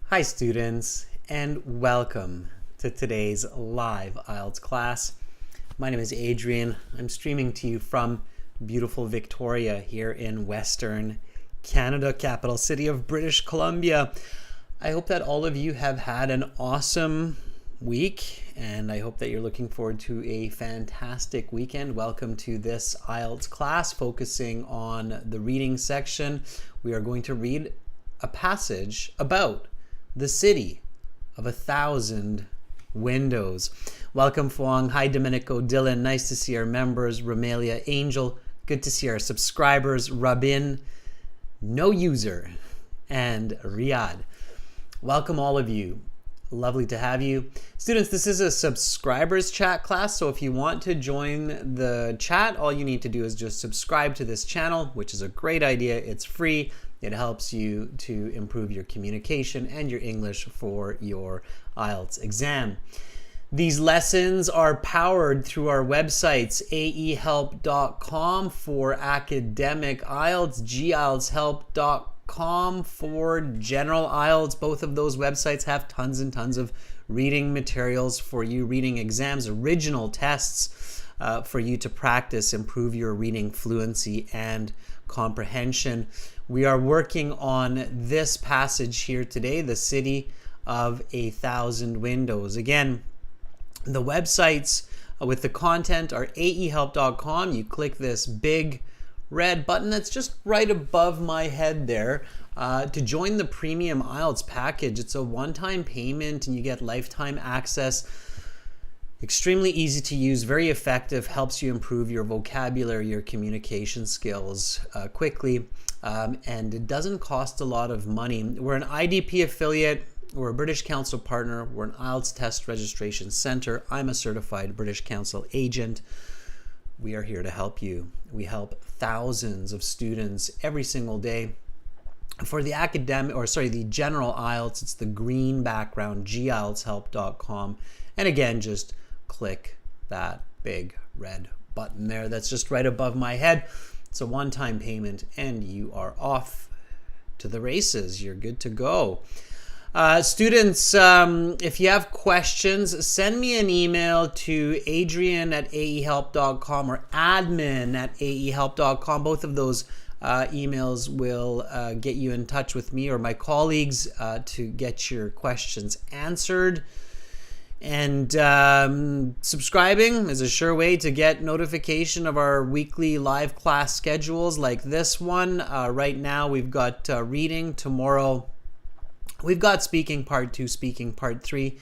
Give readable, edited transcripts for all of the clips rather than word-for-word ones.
Hi students, and welcome to today's live IELTS class. My name is Adrian. I'm streaming to you from beautiful Victoria here in Western Canada, capital city of British Columbia. I hope that all of you have had an awesome week, and I hope that you're looking forward to a fantastic weekend. Welcome to this IELTS class focusing on the reading section. We are going to read a passage about the city of 1,000 windows. Welcome, Fuang. Hi, Domenico, Dylan. Nice to see our members. Romelia, Angel. Good to see our subscribers. Rabin, No User, and Riyadh. Welcome, all of you. Lovely to have you. Students, this is a subscribers chat class, so if you want to join the chat, all you need to do is just subscribe to this channel, which is a great idea. It's free. It helps you to improve your communication and your English for your IELTS exam. These lessons are powered through our websites, aehelp.com for academic IELTS, gieltshelp.com for general IELTS. Both of those websites have tons and tons of reading materials for you, reading exams, original tests for you to practice, improve your reading fluency and comprehension. We are working on this passage here today, the city of 1,000 windows. Again, the websites with the content are aehelp.com. You click this big red button that's just right above my head there to join the premium IELTS package. It's a one-time payment and you get lifetime access. Extremely easy to use, very effective, helps you improve your vocabulary, your communication skills quickly, and it doesn't cost a lot of money. We're an IDP affiliate, we're a British Council partner, we're an IELTS test registration center. I'm a certified British Council agent. We are here to help you. We help thousands of students every single day. For the the general IELTS, it's the green background, gieltshelp.com. And again, just click that big red button there that's just right above my head. It's a one-time payment and you are off to the races. You're good to go. Students, if you have questions, send me an email to adrian@aehelp.com or admin@aehelp.com. Both of those emails will get you in touch with me or my colleagues to get your questions answered. And subscribing is a sure way to get notification of our weekly live class schedules like this one. Right now we've got reading. Tomorrow we've got speaking part 2, speaking part 3.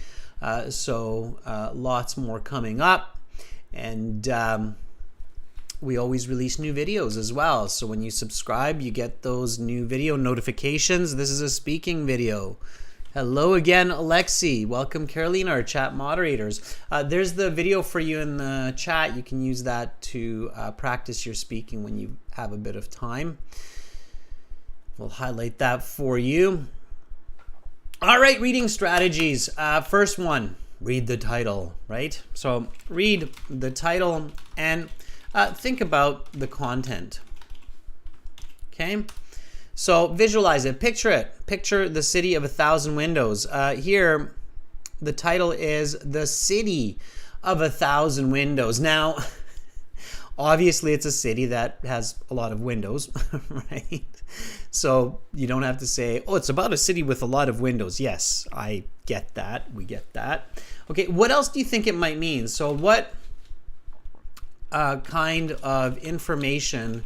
So lots more coming up. And we always release new videos as well. So when you subscribe, you get those new video notifications. This is a speaking video. Hello again, Alexi. Welcome, Carolina, our chat moderators. There's the video for you in the chat. You can use that to practice your speaking when you have a bit of time. We'll highlight that for you. All right, reading strategies. First one, read the title, right? So read the title and think about the content. Okay? So visualize it, picture it. Picture the city of 1,000 windows. Here, the title is The City of 1,000 Windows. Now, obviously it's a city that has a lot of windows, right? So you don't have to say, oh, it's about a city with a lot of windows. Yes, I get that. We get that. Okay, what else do you think it might mean? So what kind of information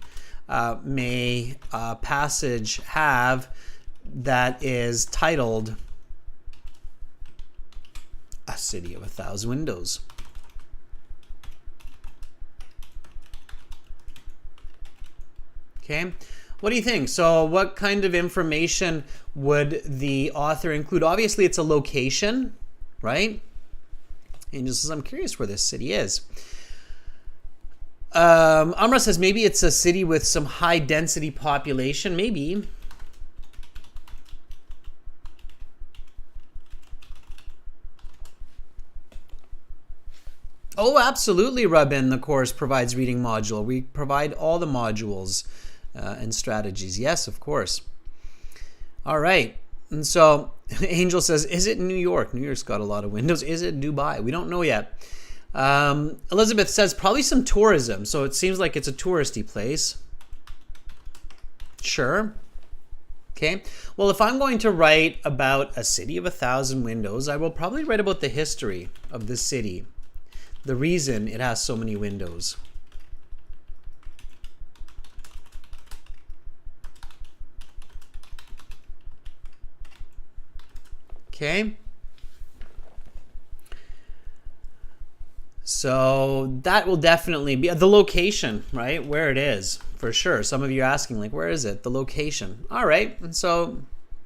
may a passage have that is titled A City of 1,000 Windows? Okay, what do you think? So what kind of information would the author include? Obviously it's a location, right? And just I'm curious where this city is. Amra says maybe it's a city with some high density population. Maybe. Oh, absolutely, Rabin. The course provides reading module. We provide all the modules and strategies. Yes, of course. All right. And so Angel says, is it New York? New York's got a lot of windows. Is it Dubai? We don't know yet. Elizabeth says, probably some tourism. So it seems like it's a touristy place. Sure. Okay. Well, if I'm going to write about a city of 1,000 windows, I will probably write about the history of the city. The reason it has so many windows. Okay. So that will definitely be the location, right? Where it is, for sure. Some of you are asking, like, where is it? The location. All right. And so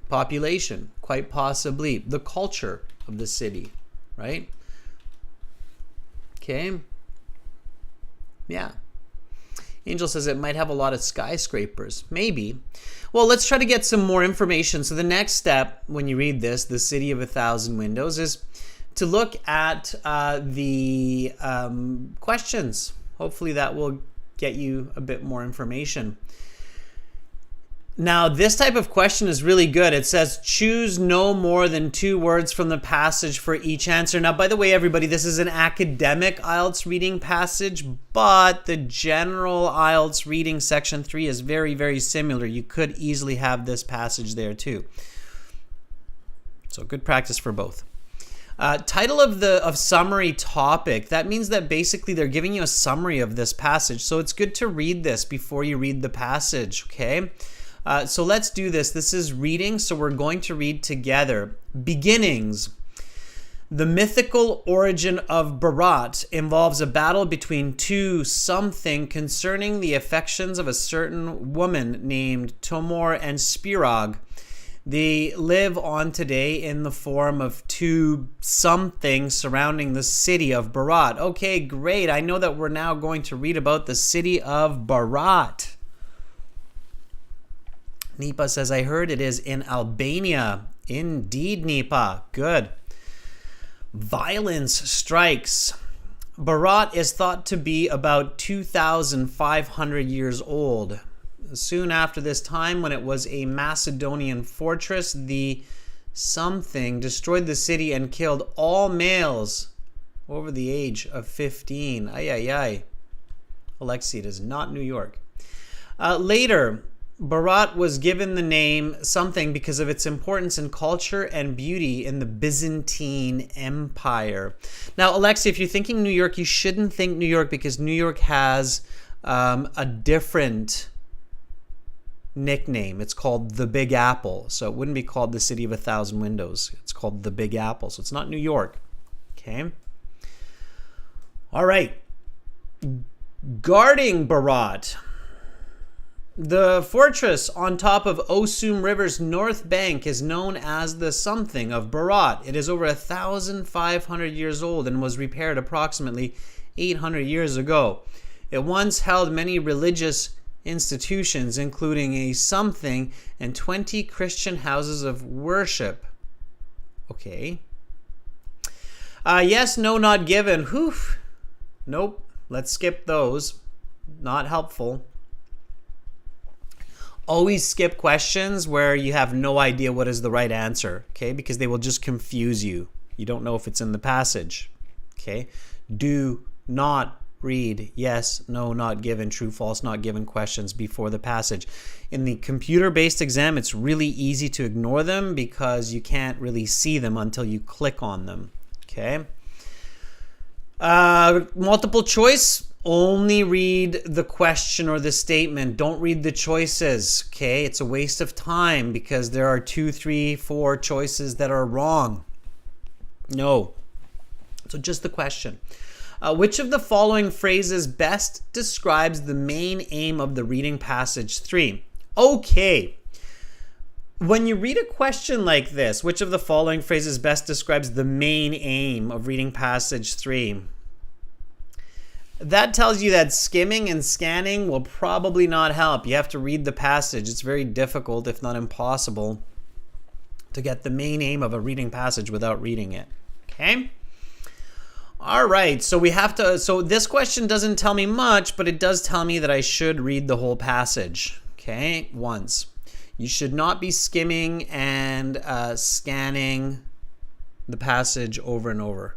population, quite possibly. The culture of the city, right? Okay. Yeah. Angel says it might have a lot of skyscrapers. Maybe. Well, let's try to get some more information. So the next step when you read this, the city of 1,000 windows, is to look at the questions. Hopefully that will get you a bit more information. Now, this type of question is really good. It says, choose no more than 2 words from the passage for each answer. Now, by the way, everybody, this is an academic IELTS reading passage, but the general IELTS reading section 3 is very, very similar. You could easily have this passage there too. So good practice for both. Title of summary topic. That means that basically they're giving you a summary of this passage. So it's good to read this before you read the passage, okay? So let's do this. This is reading, so we're going to read together. Beginnings. The mythical origin of Bharat involves a battle between two something concerning the affections of a certain woman named Tomor and Spirag. They live on today in the form of two something surrounding the city of Bharat. Okay, great. I know that we're now going to read about the city of Bharat. Nipa says, I heard it is in Albania. Indeed, Nipa. Good. Violence strikes. Bharat is thought to be about 2,500 years old. Soon after this time, when it was a Macedonian fortress, the something destroyed the city and killed all males over the age of 15. Ay, ay, ay. Alexi, it is not New York. Later, Bharat was given the name something because of its importance in culture and beauty in the Byzantine Empire. Now, Alexi, if you're thinking New York, you shouldn't think New York because New York has a different nickname. It's called the Big Apple. So it wouldn't be called the City of 1,000 Windows. It's called the Big Apple. So it's not New York. Okay. All right. Guarding Bharat. The fortress on top of Osum River's north bank is known as the something of Bharat. It is over 1,500 years old and was repaired approximately 800 years ago. It once held many religious institutions, including a something and 20 Christian houses of worship. Okay. Yes, no, not given. Whew. Nope. Let's skip those. Not helpful. Always skip questions where you have no idea what is the right answer, okay? Because they will just confuse you. You don't know if it's in the passage, okay? Do not read yes, no, not given, true, false, not given questions before the passage. In the computer-based exam, it's really easy to ignore them because you can't really see them until you click on them, okay? Multiple choice, only read the question or the statement. Don't read the choices, okay? It's a waste of time because there are 2, 3, 4 choices that are wrong. No. So just the question. Which of the following phrases best describes the main aim of the reading passage 3? Okay. When you read a question like this, which of the following phrases best describes the main aim of reading passage 3? That tells you that skimming and scanning will probably not help. You have to read the passage. It's very difficult, if not impossible, to get the main aim of a reading passage without reading it. Okay? All right, so this question doesn't tell me much, but it does tell me that I should read the whole passage, okay, once. You should not be skimming and scanning the passage over and over.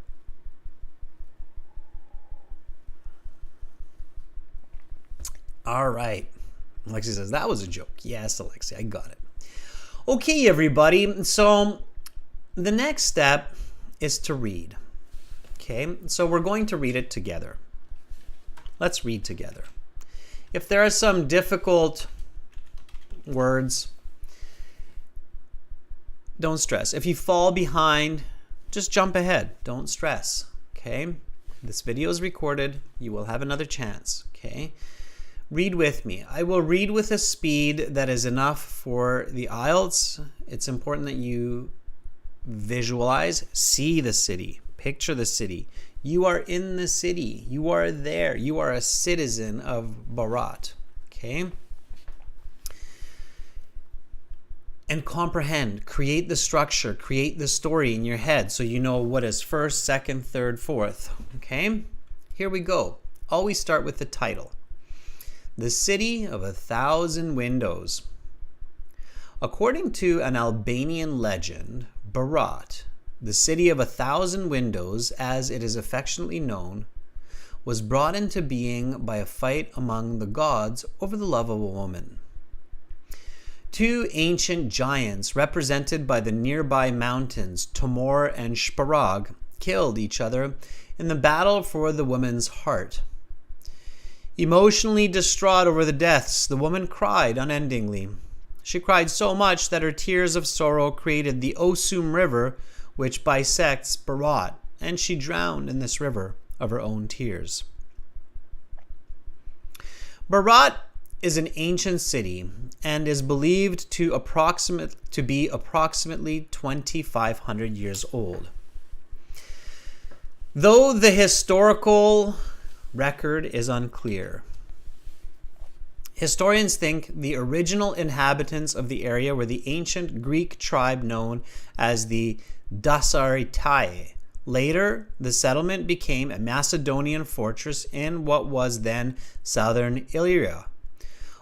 All right. Alexi says, that was a joke. Yes, Alexi, I got it. Okay, everybody. So the next step is to read. Okay, so we're going to read it together. Let's read together. If there are some difficult words, don't stress. If you fall behind, just jump ahead. Don't stress. Okay, this video is recorded. You will have another chance. Okay. Read with me. I will read with a speed that is enough for the IELTS. It's important that you visualize, see the city, picture the city. You are in the city. You are there. You are a citizen of Berat. Okay? And comprehend, create the structure, create the story in your head so you know what is first, second, third, fourth. Okay? Here we go. Always start with the title. The City of 1,000 Windows. According to an Albanian legend, Berat, the City of 1,000 Windows, as it is affectionately known, was brought into being by a fight among the gods over the love of a woman. Two ancient giants, represented by the nearby mountains Tomor and Shparag, killed each other in the battle for the woman's heart. Emotionally distraught over the deaths, the woman cried unendingly. She cried so much that her tears of sorrow created the Osum River, which bisects Berat, and she drowned in this river of her own tears. Berat is an ancient city and is believed to be approximately 2,500 years old. Though the historical record is unclear. Historians think the original inhabitants of the area were the ancient Greek tribe known as the Dasaritai. Later, the settlement became a Macedonian fortress in what was then southern Illyria.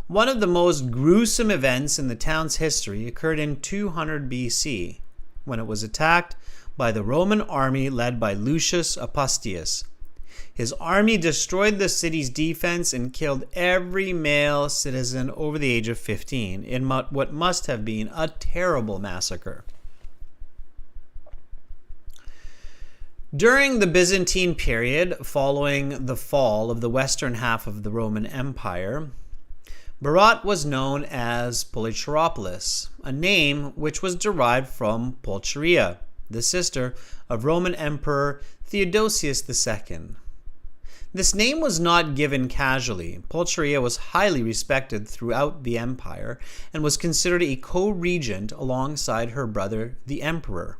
One of the most gruesome events in the town's history occurred in 200 BC, when it was attacked by the Roman army led by Lucius Apustius. His army destroyed the city's defense and killed every male citizen over the age of 15 in what must have been a terrible massacre. During the Byzantine period, following the fall of the western half of the Roman Empire, Berat was known as Polycharopolis, a name which was derived from Pulcheria, the sister of Roman Emperor Theodosius II. This name was not given casually. Pulcheria was highly respected throughout the empire and was considered a co-regent alongside her brother, the emperor.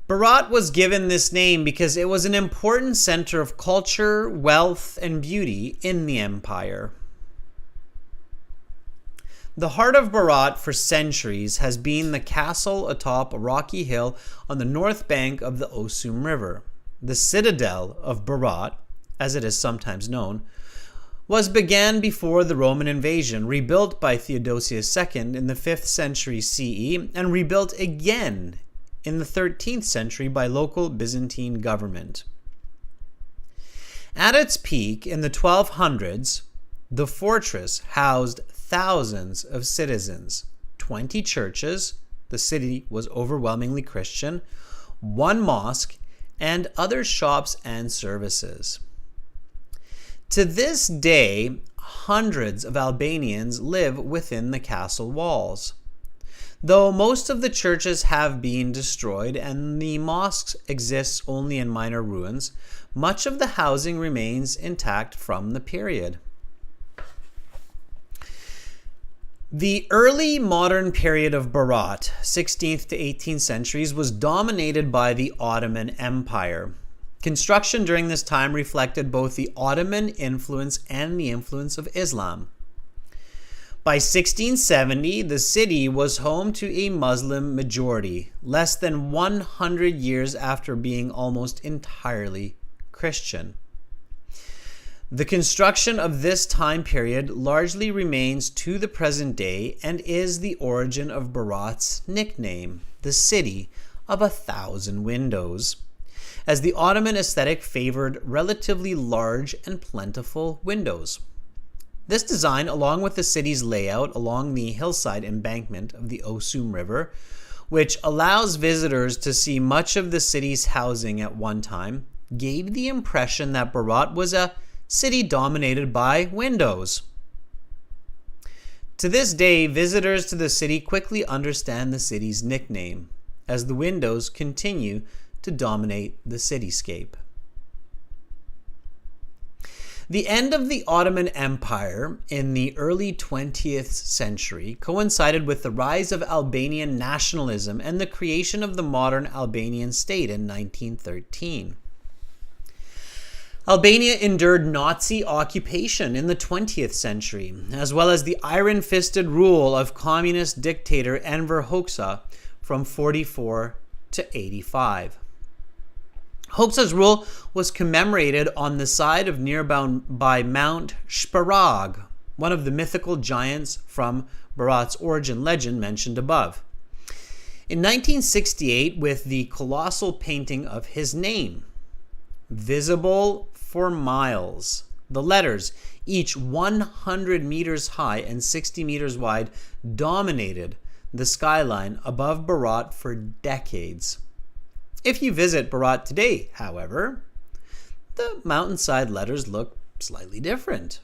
Berat was given this name because it was an important center of culture, wealth, and beauty in the empire. The heart of Berat for centuries has been the castle atop a rocky hill on the north bank of the Osum River. The Citadel of Berat, as it is sometimes known, began before the Roman invasion, rebuilt by Theodosius II in the 5th century CE, and rebuilt again in the 13th century by local Byzantine government. At its peak in the 1200s, the fortress housed thousands of citizens, 20 churches, the city was overwhelmingly Christian, 1 mosque, and other shops and services. To this day, hundreds of Albanians live within the castle walls. Though most of the churches have been destroyed and the mosques exist only in minor ruins, much of the housing remains intact from the period. The early modern period of Berat, 16th to 18th centuries, was dominated by the Ottoman Empire. Construction during this time reflected both the Ottoman influence and the influence of Islam. By 1670, the city was home to a Muslim majority, less than 100 years after being almost entirely Christian. The construction of this time period largely remains to the present day and is the origin of Berat's nickname, the City of 1,000 Windows, as the Ottoman aesthetic favored relatively large and plentiful windows. This design, along with the city's layout along the hillside embankment of the Osum River, which allows visitors to see much of the city's housing at one time, gave the impression that Berat was a city dominated by windows. To this day, visitors to the city quickly understand the city's nickname, as the windows continue to dominate the cityscape. The end of the Ottoman Empire in the early 20th century coincided with the rise of Albanian nationalism and the creation of the modern Albanian state in 1913. Albania endured Nazi occupation in the 20th century, as well as the iron-fisted rule of communist dictator Enver Hoxha from 44 to 85. Hoxha's rule was commemorated on the side of nearby Mount Shparag, one of the mythical giants from Berat's origin legend mentioned above. In 1968, with the colossal painting of his name, visible for miles, the letters, each 100 meters high and 60 meters wide, dominated the skyline above Berat for decades. If you visit Berat today, however, the mountainside letters look slightly different.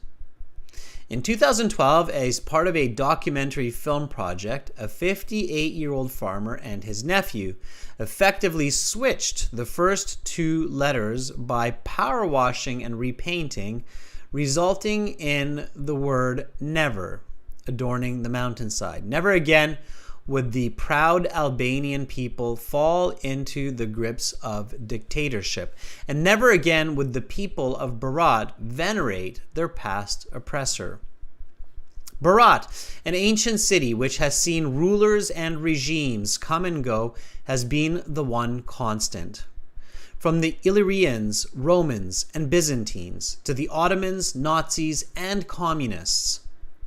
In 2012, as part of a documentary film project, a 58-year-old farmer and his nephew effectively switched the first two letters by power washing and repainting, resulting in the word never adorning the mountainside. Never again would the proud Albanian people fall into the grips of dictatorship, and never again would the people of Berat venerate their past oppressor. Berat, an ancient city which has seen rulers and regimes come and go, has been the one constant. From the Illyrians, Romans, and Byzantines to the Ottomans, Nazis, and communists,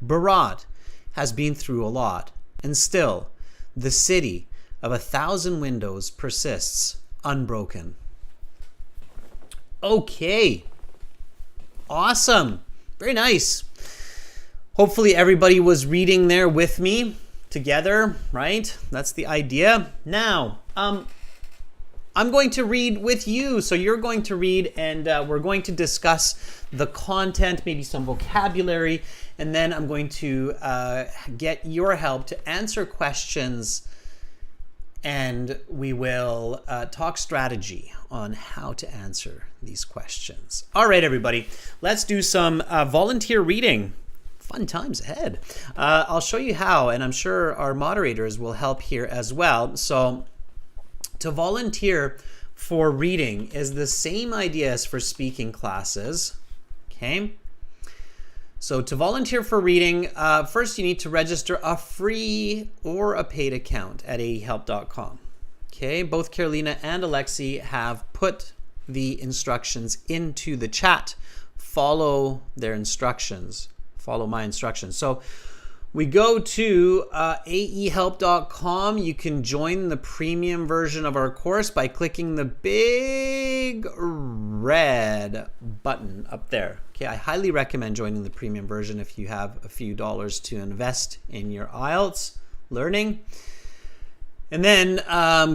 Berat has been through a lot. And still, the city of 1,000 windows persists unbroken. Okay. Awesome. Very nice. Hopefully everybody was reading there with me together, right? That's the idea. Now, I'm going to read with you. So you're going to read, and we're going to discuss the content, maybe some vocabulary, and then I'm going to get your help to answer questions, and we will talk strategy on how to answer these questions. All right, everybody, let's do some volunteer reading. Fun times ahead. I'll show you how, and I'm sure our moderators will help here as well. So to volunteer for reading is the same idea as for speaking classes. Okay. So to volunteer for reading, first you need to register a free or a paid account at aehelp.com. Okay, both Carolina and Alexi have put the instructions into the chat. Follow their instructions. Follow my instructions. So we go to aehelp.com. You can join the premium version of our course by clicking the big red button up there. Okay, I highly recommend joining the premium version if you have a few dollars to invest in your IELTS learning. And then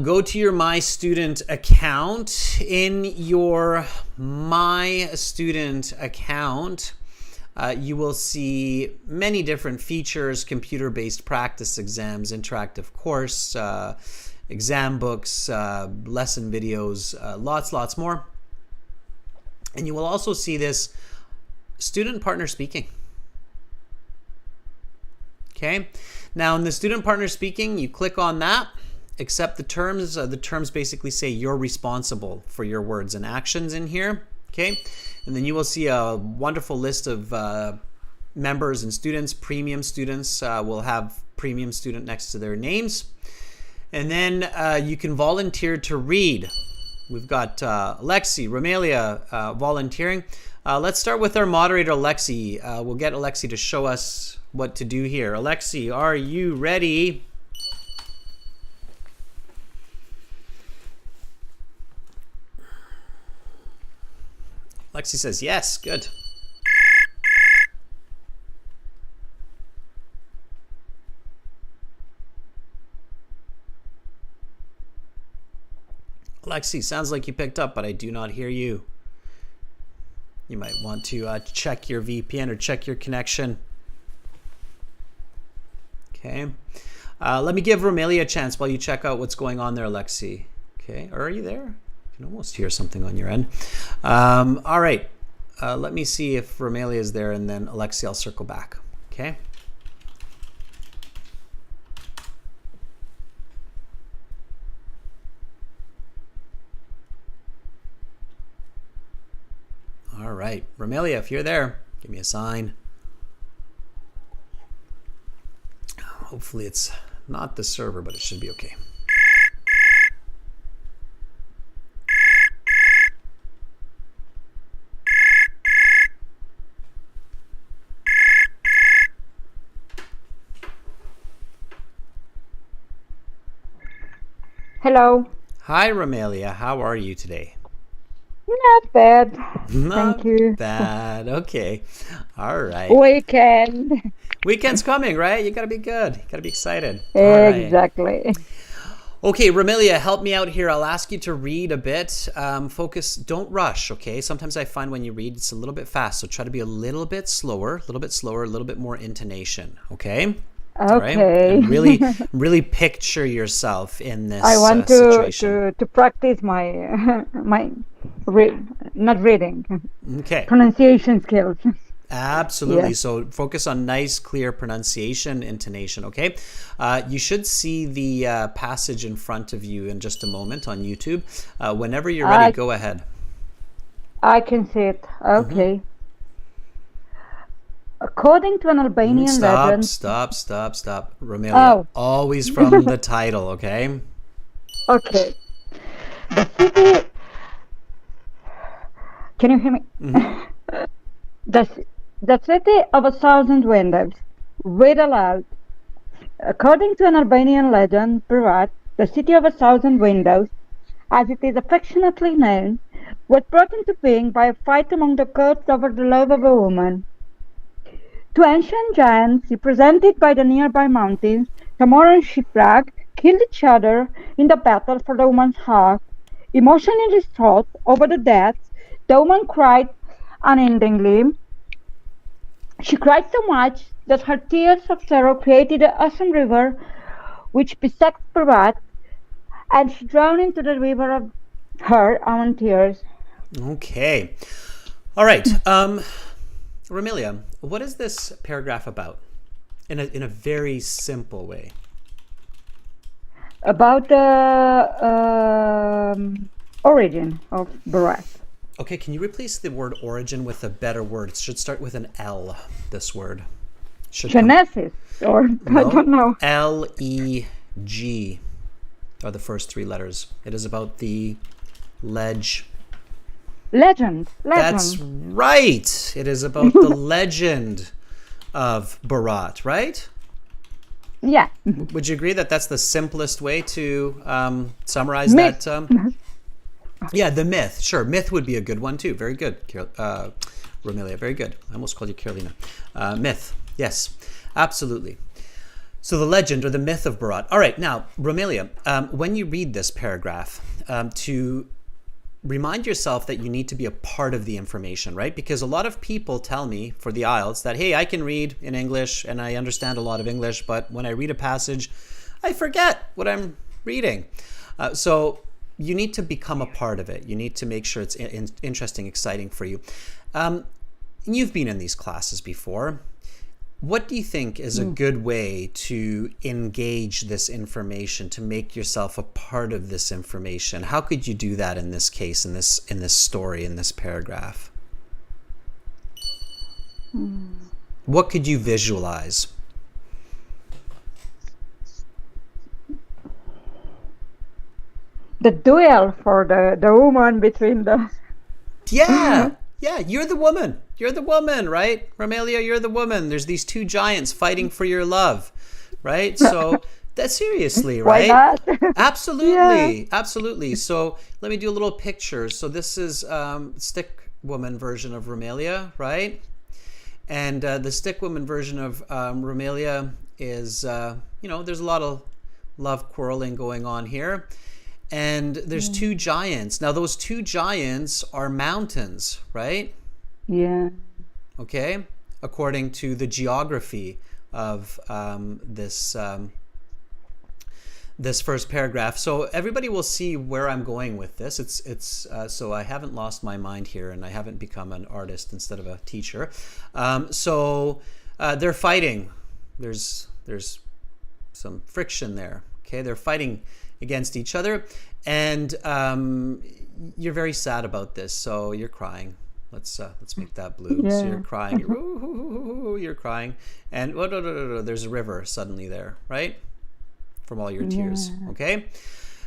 go to your My Student account. In your My Student account, you will see many different features: computer-based practice exams, interactive course, exam books, lesson videos, lots more. And you will also see this student partner speaking. Okay. Now in the student partner speaking, you click on that, accept the terms. The terms basically say you're responsible for your words and actions in here. Okay. And then you will see a wonderful list of members and students. Premium students will have premium student next to their names. And then you can volunteer to read. We've got Alexi, Romelia volunteering. Let's start with our moderator, Alexi. We'll get Alexi to show us what to do here. Alexi, are you ready? Alexi says yes. Good. Alexi, sounds like you picked up, but I do not hear you. You might want to check your VPN or check your connection. Okay. Let me give Romelia a chance while you check out what's going on there, Alexi. Okay. Are you there? I can almost hear something on your end. All right. Let me see if Romelia is there, and then Alexi, I'll circle back. Okay. All right, Romelia, if you're there, give me a sign. Hopefully it's not the server, but it should be okay. Hello. Hi, Romelia. How are you today? Not bad. Not Thank you. bad. Okay. All right. Weekend. Weekend's coming, right? You got to be good. You got to be excited. All right. Exactly. Okay, Romelia, help me out here. I'll ask you to read a bit. Focus. Don't rush, okay? Sometimes I find when you read, it's a little bit fast. So try to be a little bit slower, a little bit more intonation, okay? Okay. All right? And really picture yourself in this I want situation. to practice my not reading. Okay. Pronunciation skills. Absolutely. Yeah. So focus on nice, clear pronunciation, intonation, okay? You should see the passage in front of you in just a moment on YouTube. Whenever you're ready, go ahead. I can see it. Okay. According to an Albanian legend... Stop. Romelia, always from the title, okay? Okay. The city... Can you hear me? Mm-hmm. The city of 1,000 windows. Read aloud. According to an Albanian legend, Berat, the city of 1,000 windows, as it is affectionately known, was brought into being by a fight among the gods over the love of a woman. Two ancient giants, represented by the nearby mountains, Tamor and Shiprak, killed each other in the battle for the woman's heart. Emotionally distraught over the deaths, the woman cried unendingly. She cried so much that her tears of sorrow created an awesome river which beset Berat, and she drowned into the river of her own tears. Okay. All right. Romelia, what is this paragraph about in a very simple way? About the origin of Berat. Okay, can you replace the word origin with a better word? It should start with an L, this word. Genesis, or no, I don't know. L-E-G are the first three letters. It is about the legend. That's right. It is about the legend of Berat, right? Yeah. Would you agree that that's the simplest way to summarize myth. That? Yeah, the myth. Sure, myth would be a good one too. Very good, Romelia. Very good. I almost called you Carolina. Myth. Yes, absolutely. So the legend or the myth of Berat. All right, now, Romelia, when you read this paragraph, to remind yourself that you need to be a part of the information, right? Because a lot of people tell me for the IELTS that, hey, I can read in English and I understand a lot of English, but when I read a passage, I forget what I'm reading. So you need to become a part of it. You need to make sure it's interesting, exciting for you. You've been in these classes before. What do you think is a good way to engage this information, to make yourself a part of this information? How could you do that in this case, in this story, in this paragraph? What could you visualize? The duel for the woman between the... Yeah, you're the woman. You're the woman, right? Romelia, you're the woman. There's these two giants fighting for your love, right? So that's seriously, Why right? not? Yeah. Absolutely. Absolutely. So let me do a little picture. So this is stick woman version of Romelia, right? And the stick woman version of Romelia is, there's a lot of love quarreling going on here. And there's two giants. Now, those two giants are mountains, right? Yeah. Okay? According to the geography of this first paragraph. So everybody will see where I'm going with this. It's so I haven't lost my mind here, and I haven't become an artist instead of a teacher. So they're fighting. There's some friction there. Okay, they're fighting against each other, and you're very sad about this. So you're crying. Let's make that blue. Yeah. So you're crying. You're crying, and there's a river suddenly there, right? From all your tears. Yeah. Okay.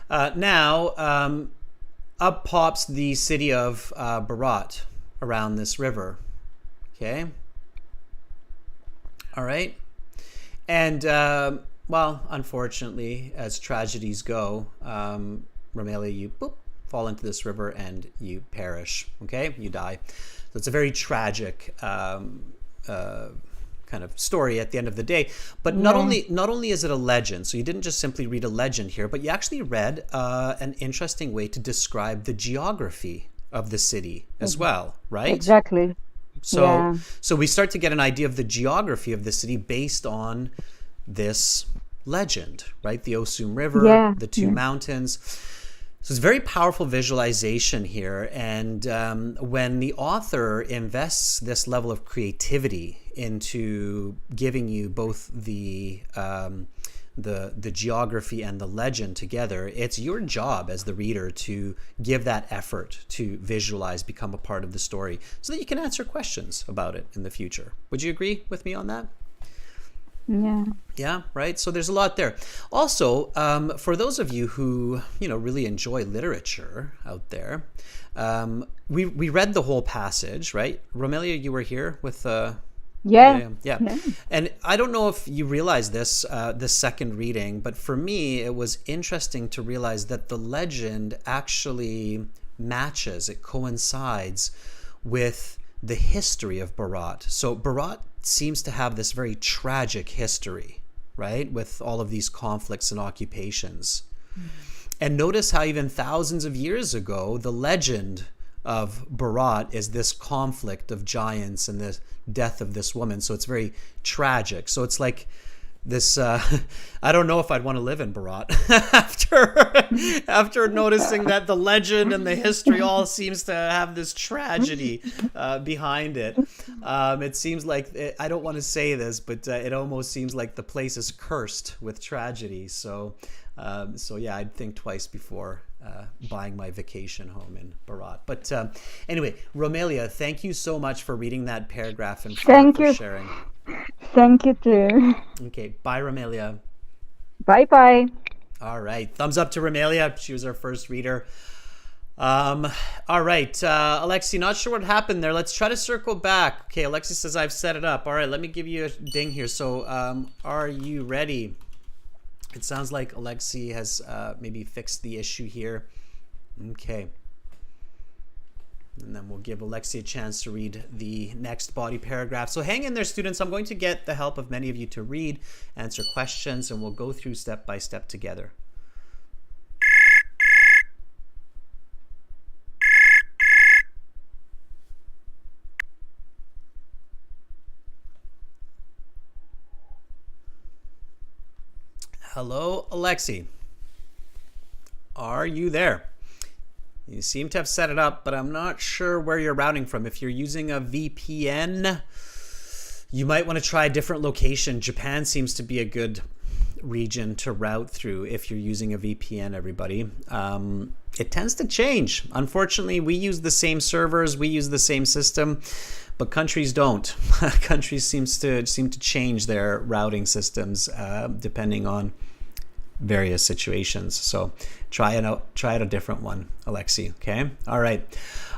Now, up pops the city of Berat around this river. Okay. All right. And unfortunately, as tragedies go, Romelia, you fall into this river and you perish. Okay, you die. So it's a very tragic kind of story at the end of the day. But not only is it a legend, so you didn't just simply read a legend here, but you actually read an interesting way to describe the geography of the city as well, right? Exactly. So we start to get an idea of the geography of the city based on this legend, right? The Osum River, the two mountains. So it's a very powerful visualization here. And when the author invests this level of creativity into giving you both the geography and the legend together, it's your job as the reader to give that effort to visualize, become a part of the story, so that you can answer questions about it in the future. Would you agree with me on that? Yeah, right. So there's a lot there. Also, for those of you who really enjoy literature out there, we read the whole passage, right? Romelia, you were here with yeah. And I don't know if you realize this second reading, but for me, it was interesting to realize that the legend actually matches, it coincides with the history of Berat. So Berat seems to have this very tragic history, right? With all of these conflicts and occupations. And notice how even thousands of years ago, the legend of Berat is this conflict of giants and the death of this woman. So it's very tragic. So it's like this, I don't know if I'd want to live in Berat after noticing that the legend and the history all seems to have this tragedy behind it. It seems like, I don't want to say this, but it almost seems like the place is cursed with tragedy. So yeah, I'd think twice before buying my vacation home in Berat. But anyway, Romelia, thank you so much for reading that paragraph and for sharing. Thank you too. Okay, bye, Romelia. Bye. All right, thumbs up to Romelia. She was our first reader. All right, Alexi, not sure what happened there. Let's try to circle back. Okay, Alexi says I've set it up. All right, let me give you a ding here. So are you ready? It sounds like Alexi has maybe fixed the issue here. Okay. And then we'll give Alexi a chance to read the next body paragraph. So hang in there, students. I'm going to get the help of many of you to read, answer questions, and we'll go through step by step together. Hello, Alexi. Are you there? You seem to have set it up, but I'm not sure where you're routing from. If you're using a VPN, you might want to try a different location. Japan seems to be a good region to route through if you're using a VPN, everybody. It tends to change. Unfortunately, we use the same servers, we use the same system, but countries don't. Countries seem to change their routing systems depending on various situations. So try a different one, Alexi. Okay. All right.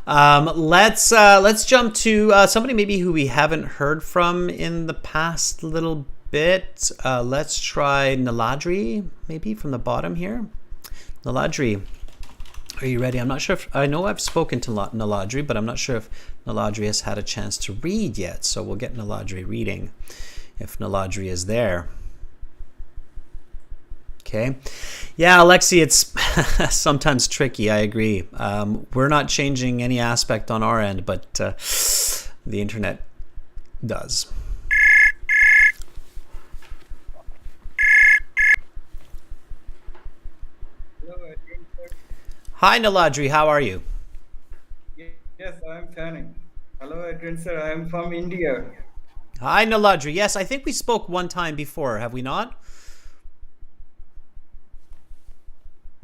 Let's jump to somebody maybe who we haven't heard from in the past little bit. Let's try Naladri, maybe from the bottom here. Naladri, are you ready? I'm not sure if, I know I've spoken to Naladri, but I'm not sure if Naladri has had a chance to read yet. So we'll get Naladri reading if Naladri is there. Okay. Yeah, Alexi, it's sometimes tricky. I agree. We're not changing any aspect on our end, but the internet does. Hi, Naladri. How are you? Yes, I am Fanning. Hello, Adrian sir. I am from India. Hi, Naladri. Yes, I think we spoke one time before, have we not?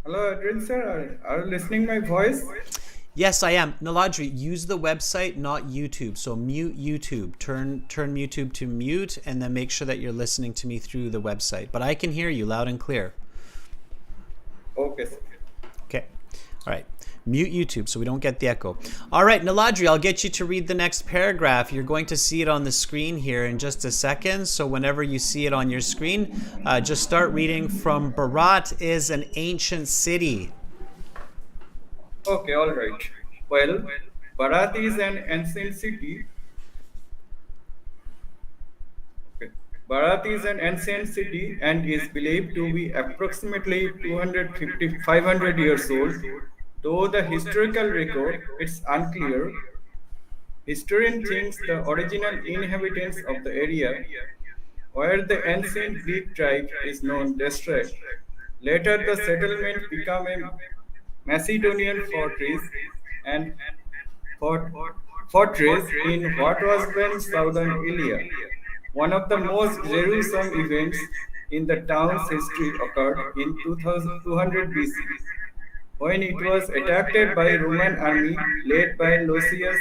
Hello, Adrian sir. Are you listening my voice? Yes, I am. Naladri, use the website, not YouTube. So mute YouTube. Turn YouTube to mute, and then make sure that you're listening to me through the website. But I can hear you loud and clear. Okay, sir. Okay. All right. Mute YouTube so we don't get the echo. All right, Naladri, I'll get you to read the next paragraph. You're going to see it on the screen here in just a second. So whenever you see it on your screen, just start reading from Berat is an ancient city. Okay, all right. Well, Bharat is an ancient city. Okay. Bharat is an ancient city and is believed to be approximately 250, 500 years old. Though the historical record is unclear, historian thinks the original inhabitants of the area where the ancient Greek tribe is known destroyed. Later, the settlement became a Macedonian fortress and fort- fortress in what was then southern Ilya. One of the most gruesome events in the town's history occurred in 2200 BC, when it was attacked by Roman army led by Lucius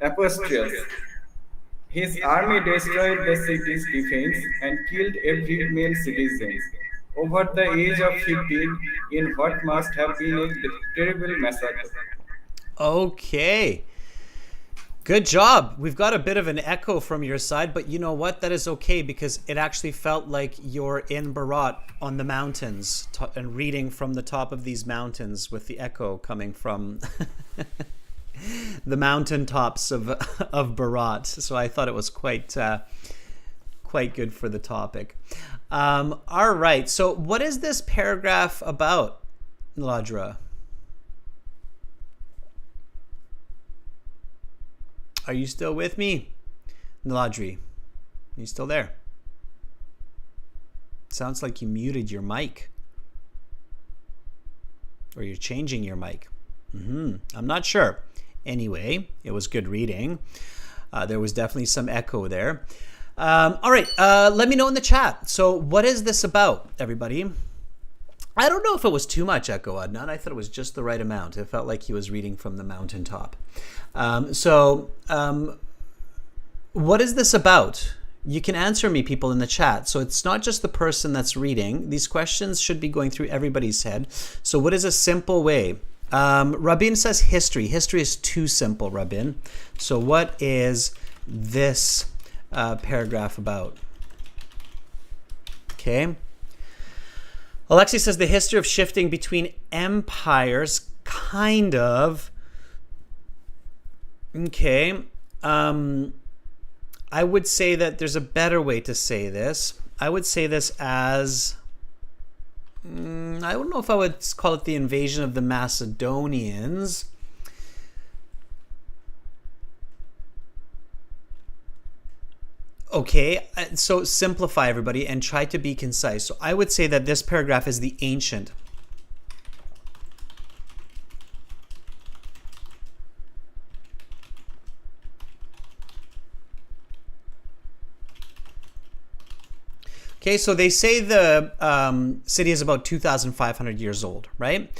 Apostolius. His army destroyed the city's defense and killed every male citizen over the age of 15 in what must have been a terrible massacre. Okay. Good job. We've got a bit of an echo from your side, but you know what? That is okay because it actually felt like you're in Berat on the mountains and reading from the top of these mountains with the echo coming from the mountaintops of Berat. So I thought it was quite good for the topic. All right. So what is this paragraph about, Naladra? Are you still with me, Naladri? Are you still there? Sounds like you muted your mic. Or you're changing your mic. I'm not sure. Anyway, it was good reading. There was definitely some echo there. All right, let me know in the chat. So what is this about, everybody? I don't know if it was too much echo, Adnan. I thought it was just the right amount. It felt like he was reading from the mountaintop. What is this about? You can answer me, people, in the chat. So it's not just the person that's reading. These questions should be going through everybody's head. So what is a simple way? Rabin says history. History is too simple, Rabin. So what is this paragraph about? Okay. Alexi says the history of shifting between empires, kind of. Okay. I would say that there's a better way to say this. I would say this as, I don't know if I would call it the invasion of the Macedonians. Okay, so simplify, everybody, and try to be concise. So I would say that this paragraph is the ancient. Okay, so they say the city is about 2,500 years old, right?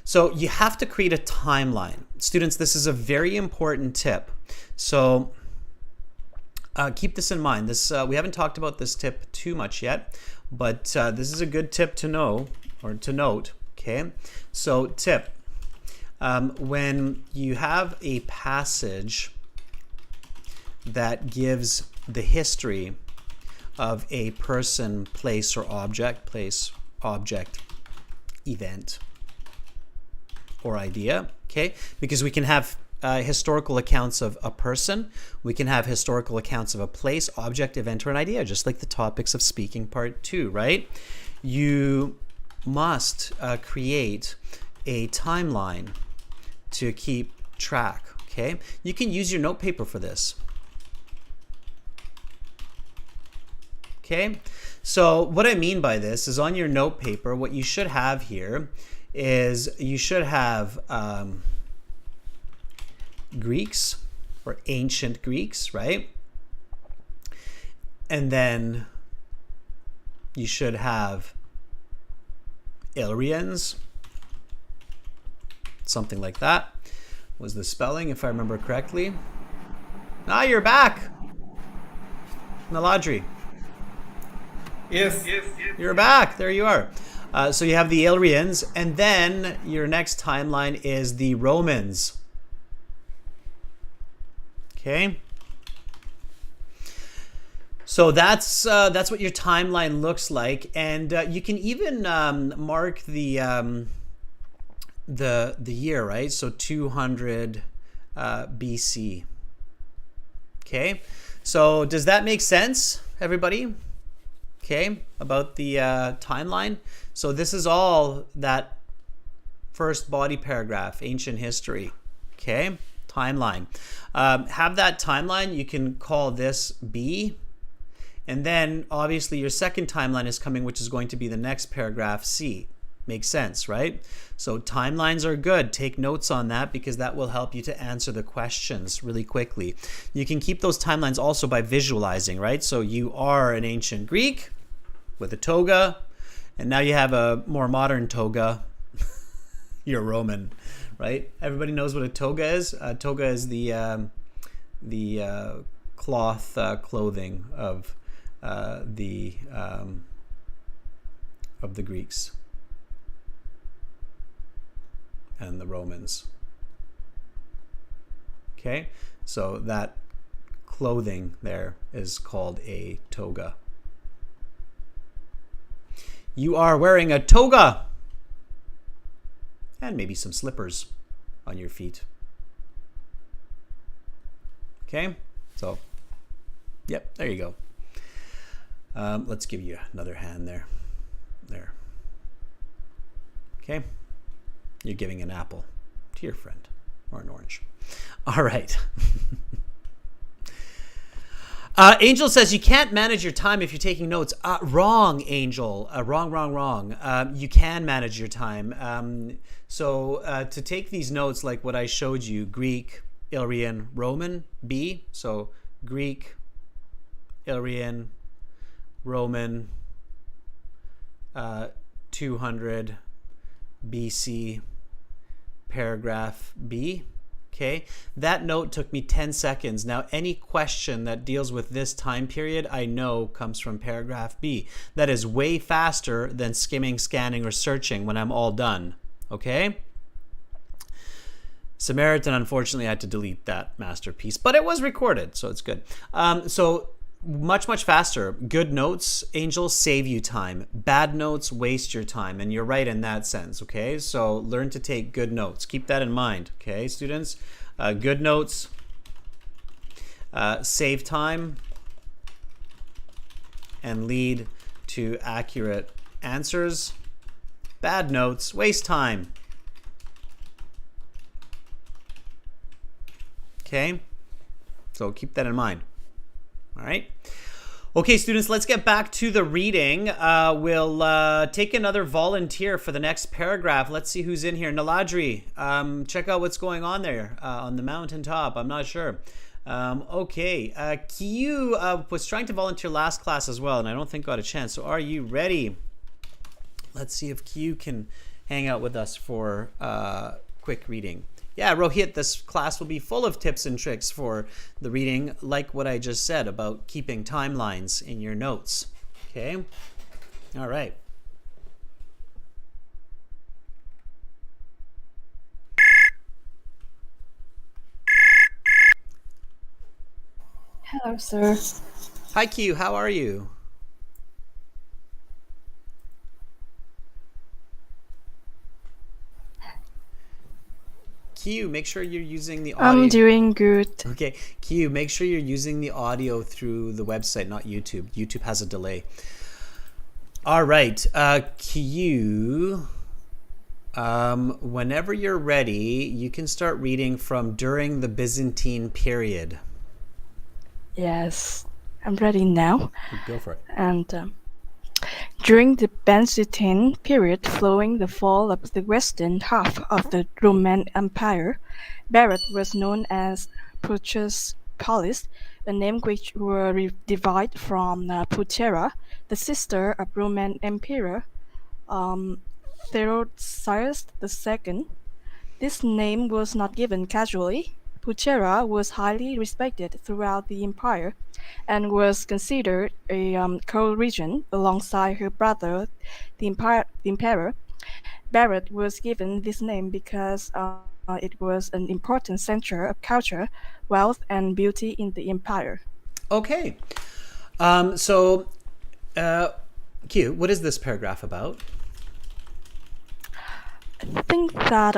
So you have to create a timeline. Students, this is a very important tip. So keep this in mind. This we haven't talked about this tip too much yet. but this is a good tip to know or to note. Okay, so tip, when you have a passage that gives the history of a person, place, or object, event, or idea, okay? Because we can have historical accounts of a person, we can have historical accounts of a place, object, event, or an idea, just like the topics of speaking part 2, right? You must create a timeline to keep track, okay? You can use your note paper for this. Okay, so what I mean by this is on your note paper, what you should have here is you should have Greeks or ancient Greeks, right? And then you should have Illyrians, something like that was the spelling, if I remember correctly. Ah, you're back, Naladri. Yes. You're back. There you are. So you have the Illyrians, and then your next timeline is the Romans. Okay. So that's what your timeline looks like, and you can even mark the year, right? So 200 BC. Okay. So does that make sense, everybody? Okay, about the timeline. So this is all that first body paragraph, ancient history. Okay, timeline. Have that timeline. You can call this B. And then obviously your second timeline is coming, which is going to be the next paragraph, C. Makes sense, right? So timelines are good. Take notes on that because that will help you to answer the questions really quickly. You can keep those timelines also by visualizing, right? So you are an ancient Greek with a toga, and now you have a more modern toga. You're Roman, right? Everybody knows what a toga is. A toga is the cloth clothing of the Greeks and the Romans. Okay, so that clothing there is called a toga. You are wearing a toga and maybe some slippers on your feet. Okay, so yep, there you go. Let's give you another hand there. There. Okay, you're giving an apple to your friend or an orange. All right. Angel says you can't manage your time if you're taking notes. Wrong, Angel. Wrong. You can manage your time. So to take these notes, like what I showed you, Greek, Illyrian, Roman, B. So Greek, Illyrian, Roman, 200 BC, paragraph B. Okay, that note took me 10 seconds. Now, any question that deals with this time period, I know comes from paragraph B. That is way faster than skimming, scanning, or searching when I'm all done. Okay? Samaritan, unfortunately, I had to delete that masterpiece, but it was recorded, so it's good. So much faster. Good notes, Angel, save you time. Bad notes waste your time, and you're right in that sense. Okay, so learn to take good notes. Keep that in mind. Okay, students, good notes save time and lead to accurate answers. Bad notes waste time. Okay, so keep that in mind. All right. Okay, students, let's get back to the reading. We'll take another volunteer for the next paragraph. Let's see who's in here. Naladri, check out what's going on there on the mountaintop. I'm not sure. Okay, Kiyu was trying to volunteer last class as well, and I don't think got a chance. So are you ready? Let's see if Kiyu can hang out with us for quick reading. Yeah, Rohit, this class will be full of tips and tricks for the reading, like what I just said about keeping timelines in your notes. Okay? All right. Hello, sir. Hi, Q. How are you? Q, make sure you're using the audio. I'm doing good. Okay, Q, make sure you're using the audio through the website, not YouTube. YouTube has a delay. All right, Q, whenever you're ready, you can start reading from during the Byzantine period. Yes, I'm ready now. Go for it. And during the Byzantine period, following the fall of the western half of the Roman Empire, Beirut was known as Persepolis, a name which was derived from Putera, the sister of Roman Emperor Theodosius II. This name was not given casually. Putera was highly respected throughout the empire and was considered a co-regent alongside her brother, the emperor. Beirut was given this name because it was an important center of culture, wealth, and beauty in the empire. Okay. Q, what is this paragraph about? I think that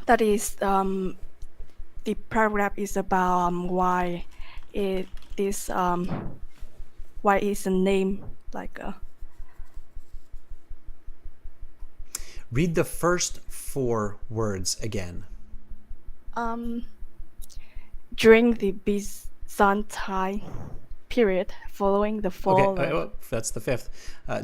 that is the paragraph is about why it is why is a name like a. Read the first 4 words again. During the Byzantine period following the fall. Okay, that's the 5th.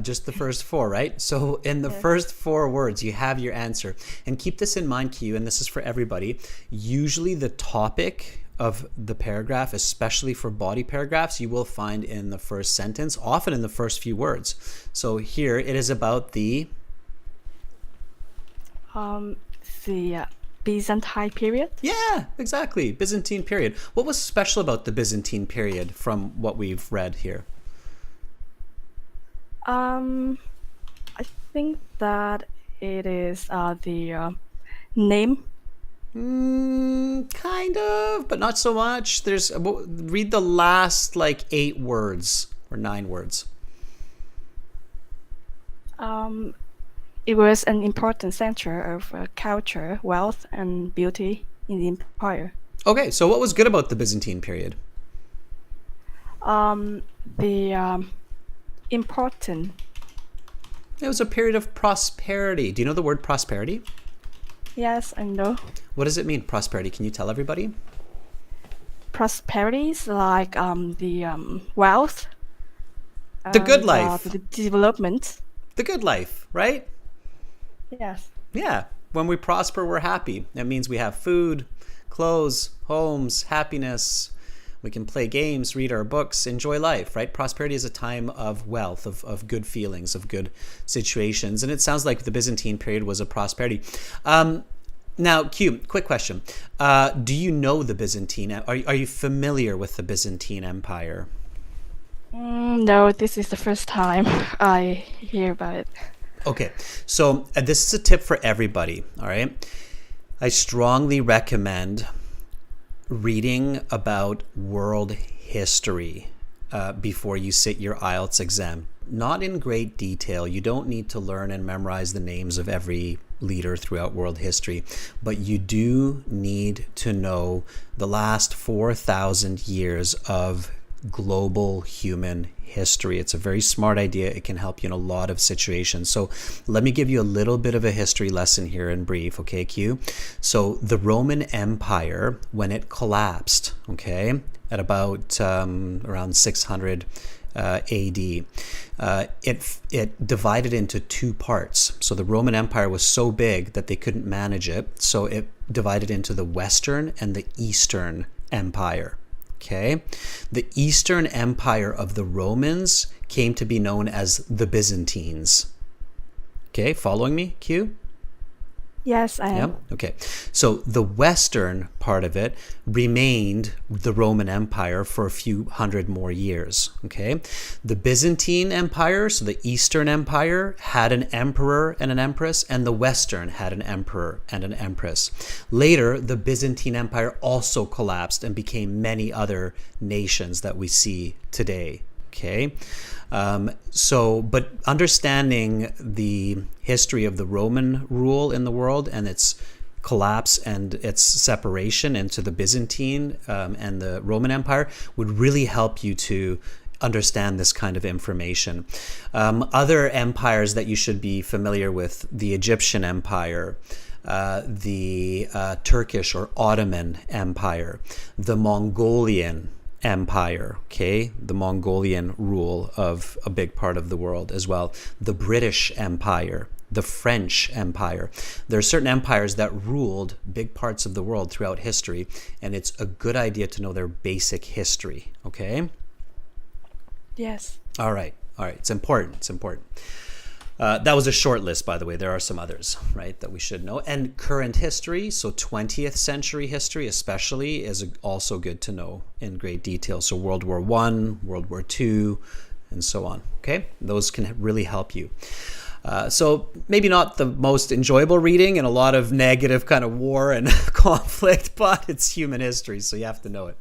Just the first 4, right? So in the first 4 words, you have your answer. And keep this in mind, Q, and this is for everybody. Usually the topic of the paragraph, especially for body paragraphs, you will find in the first sentence, often in the first few words. So here it is about the Byzantine period. Yeah, exactly. Byzantine period. What was special about the Byzantine period from what we've read here? I think that it is the name. Kind of, but not so much. Read the last 8 words or 9 words. It was an important center of culture, wealth, and beauty in the empire. Okay, so what was good about the Byzantine period? The important. It was a period of prosperity. Do you know the word prosperity? Yes, I know. What does it mean, prosperity? Can you tell everybody? Prosperity is like the wealth. The good life. The development. The good life, right? Yes. Yeah. When we prosper, we're happy. That means we have food, clothes, homes, happiness. We can play games, read our books, enjoy life, right? Prosperity is a time of wealth, of good feelings, of good situations. And it sounds like the Byzantine period was a prosperity. Now, Q, quick question. Do you know the Byzantine? Are you familiar with the Byzantine Empire? No, this is the first time I hear about it. Okay, so this is a tip for everybody, all right? I strongly recommend reading about world history before you sit your IELTS exam. Not in great detail. You don't need to learn and memorize the names of every leader throughout world history, but you do need to know the last 4,000 years of global human history. It's a very smart idea. It can help you in a lot of situations. So let me give you a little bit of a history lesson here in brief, okay, Q? So the Roman Empire, when it collapsed, okay, at about around 600 AD, it divided into 2 parts. So the Roman Empire was so big that they couldn't manage it. So it divided into the Western and the Eastern Empire. Okay, the Eastern Empire of the Romans came to be known as the Byzantines. Okay, following me, Q? Yes, I am. Yep. Okay. So the western part of it remained the Roman Empire for a few hundred more years. Okay. The Byzantine Empire, so the Eastern Empire, had an emperor and an empress, and the Western had an emperor and an empress. Later, the Byzantine Empire also collapsed and became many other nations that we see today. Okay. But understanding the history of the Roman rule in the world and its collapse and its separation into the Byzantine and the Roman Empire would really help you to understand this kind of information. Other empires that you should be familiar with: the Egyptian Empire, the Turkish or Ottoman Empire, the Mongolian Empire, okay, the Mongolian rule of a big part of the world as well, the British Empire, the French Empire. There are certain empires that ruled big parts of the world throughout history, and it's a good idea to know their basic history, okay? Yes. All right. It's important. That was a short list, by the way. There are some others, right, that we should know. And current history, so 20th century history especially, is also good to know in great detail. So World War I, World War II, and so on, okay? Those can really help you. So maybe not the most enjoyable reading and a lot of negative kind of war and conflict, but it's human history, so you have to know it.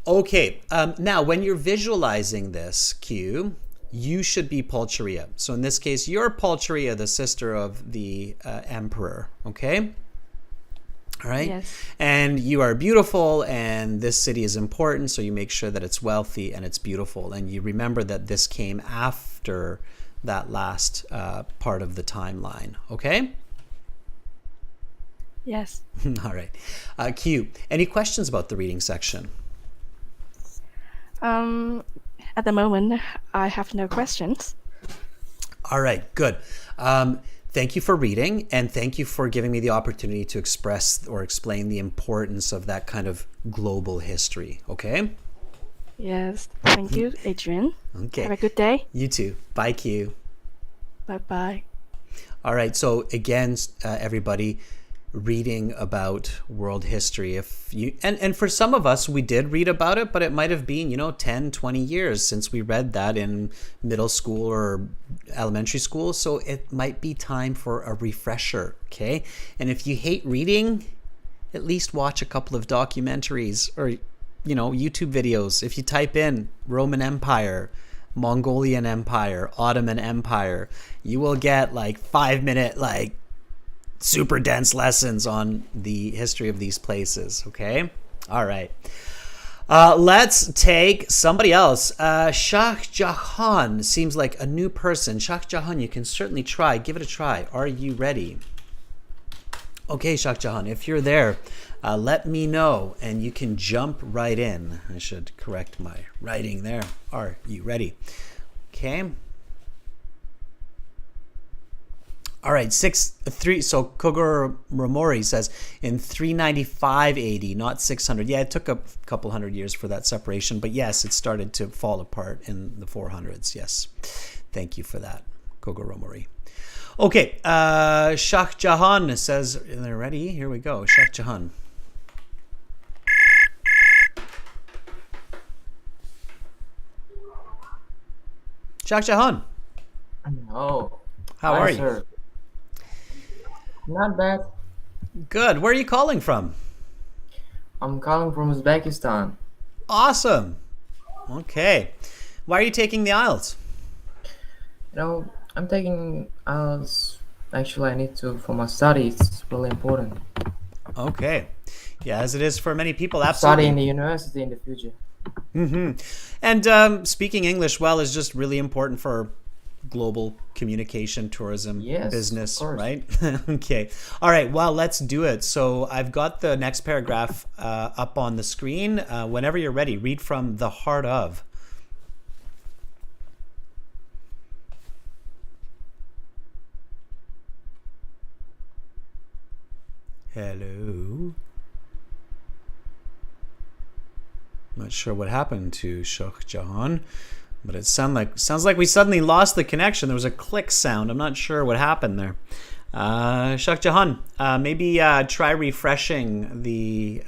Okay, now when you're visualizing this, Q, you should be Pulcheria. So in this case, you're Pulcheria, the sister of the emperor, okay? All right? Yes. And you are beautiful, and this city is important, so you make sure that it's wealthy and it's beautiful. And you remember that this came after that last part of the timeline, okay? Yes. All right. Q, any questions about the reading section? At the moment, I have no questions. All right, good. Thank you for reading, and thank you for giving me the opportunity to express or explain the importance of that kind of global history, okay? Yes. Thank you, Adrian. Okay. Have a good day. You too. Bye, Q. Bye-bye. All right, so again, everybody, reading about world history, if you and for some of us we did read about it, but it might have been 10, 20 years since we read that in middle school or elementary school, so it might be time for a refresher, okay? And if you hate reading, at least watch a couple of documentaries or YouTube videos. If you type in Roman Empire, Mongolian Empire, Ottoman Empire, you will get 5-minute super dense lessons on the history of these places, okay? All right. Let's take somebody else. Shah Jahan seems like a new person. Shah Jahan, you can certainly try. Give it a try. Are you ready? Okay, Shah Jahan, if you're there, let me know, and you can jump right in. I should correct my writing there. Are you ready? Okay. All right, 6-3. So Kogoromori says in 395 AD, not 600. Yeah, it took a couple hundred years for that separation, but yes, it started to fall apart in the 400s. Yes, thank you for that, Kogoromori. Okay, Shah Jahan says, are they ready? Here we go. Shah Jahan. Shah Jahan. Oh, How hi, are you? sir. Not bad. Good. Where are you calling from? I'm calling from Uzbekistan. Awesome. Okay. Why are you taking the IELTS? I'm taking IELTS. Actually, I need to for my studies. It's really important. Okay. Yeah, as it is for many people, Study absolutely. in the university in the future. And speaking English well is just really important for global communication, tourism, Yes, business, of course. right? Okay. All right. Well, let's do it. So I've got the next paragraph up on the screen. Whenever you're ready, read from The Heart of. Hello. Not sure what happened to Shah Jahan, but it sounds like we suddenly lost the connection. There was a click sound. I'm not sure what happened there. Shah Jahan, maybe try refreshing the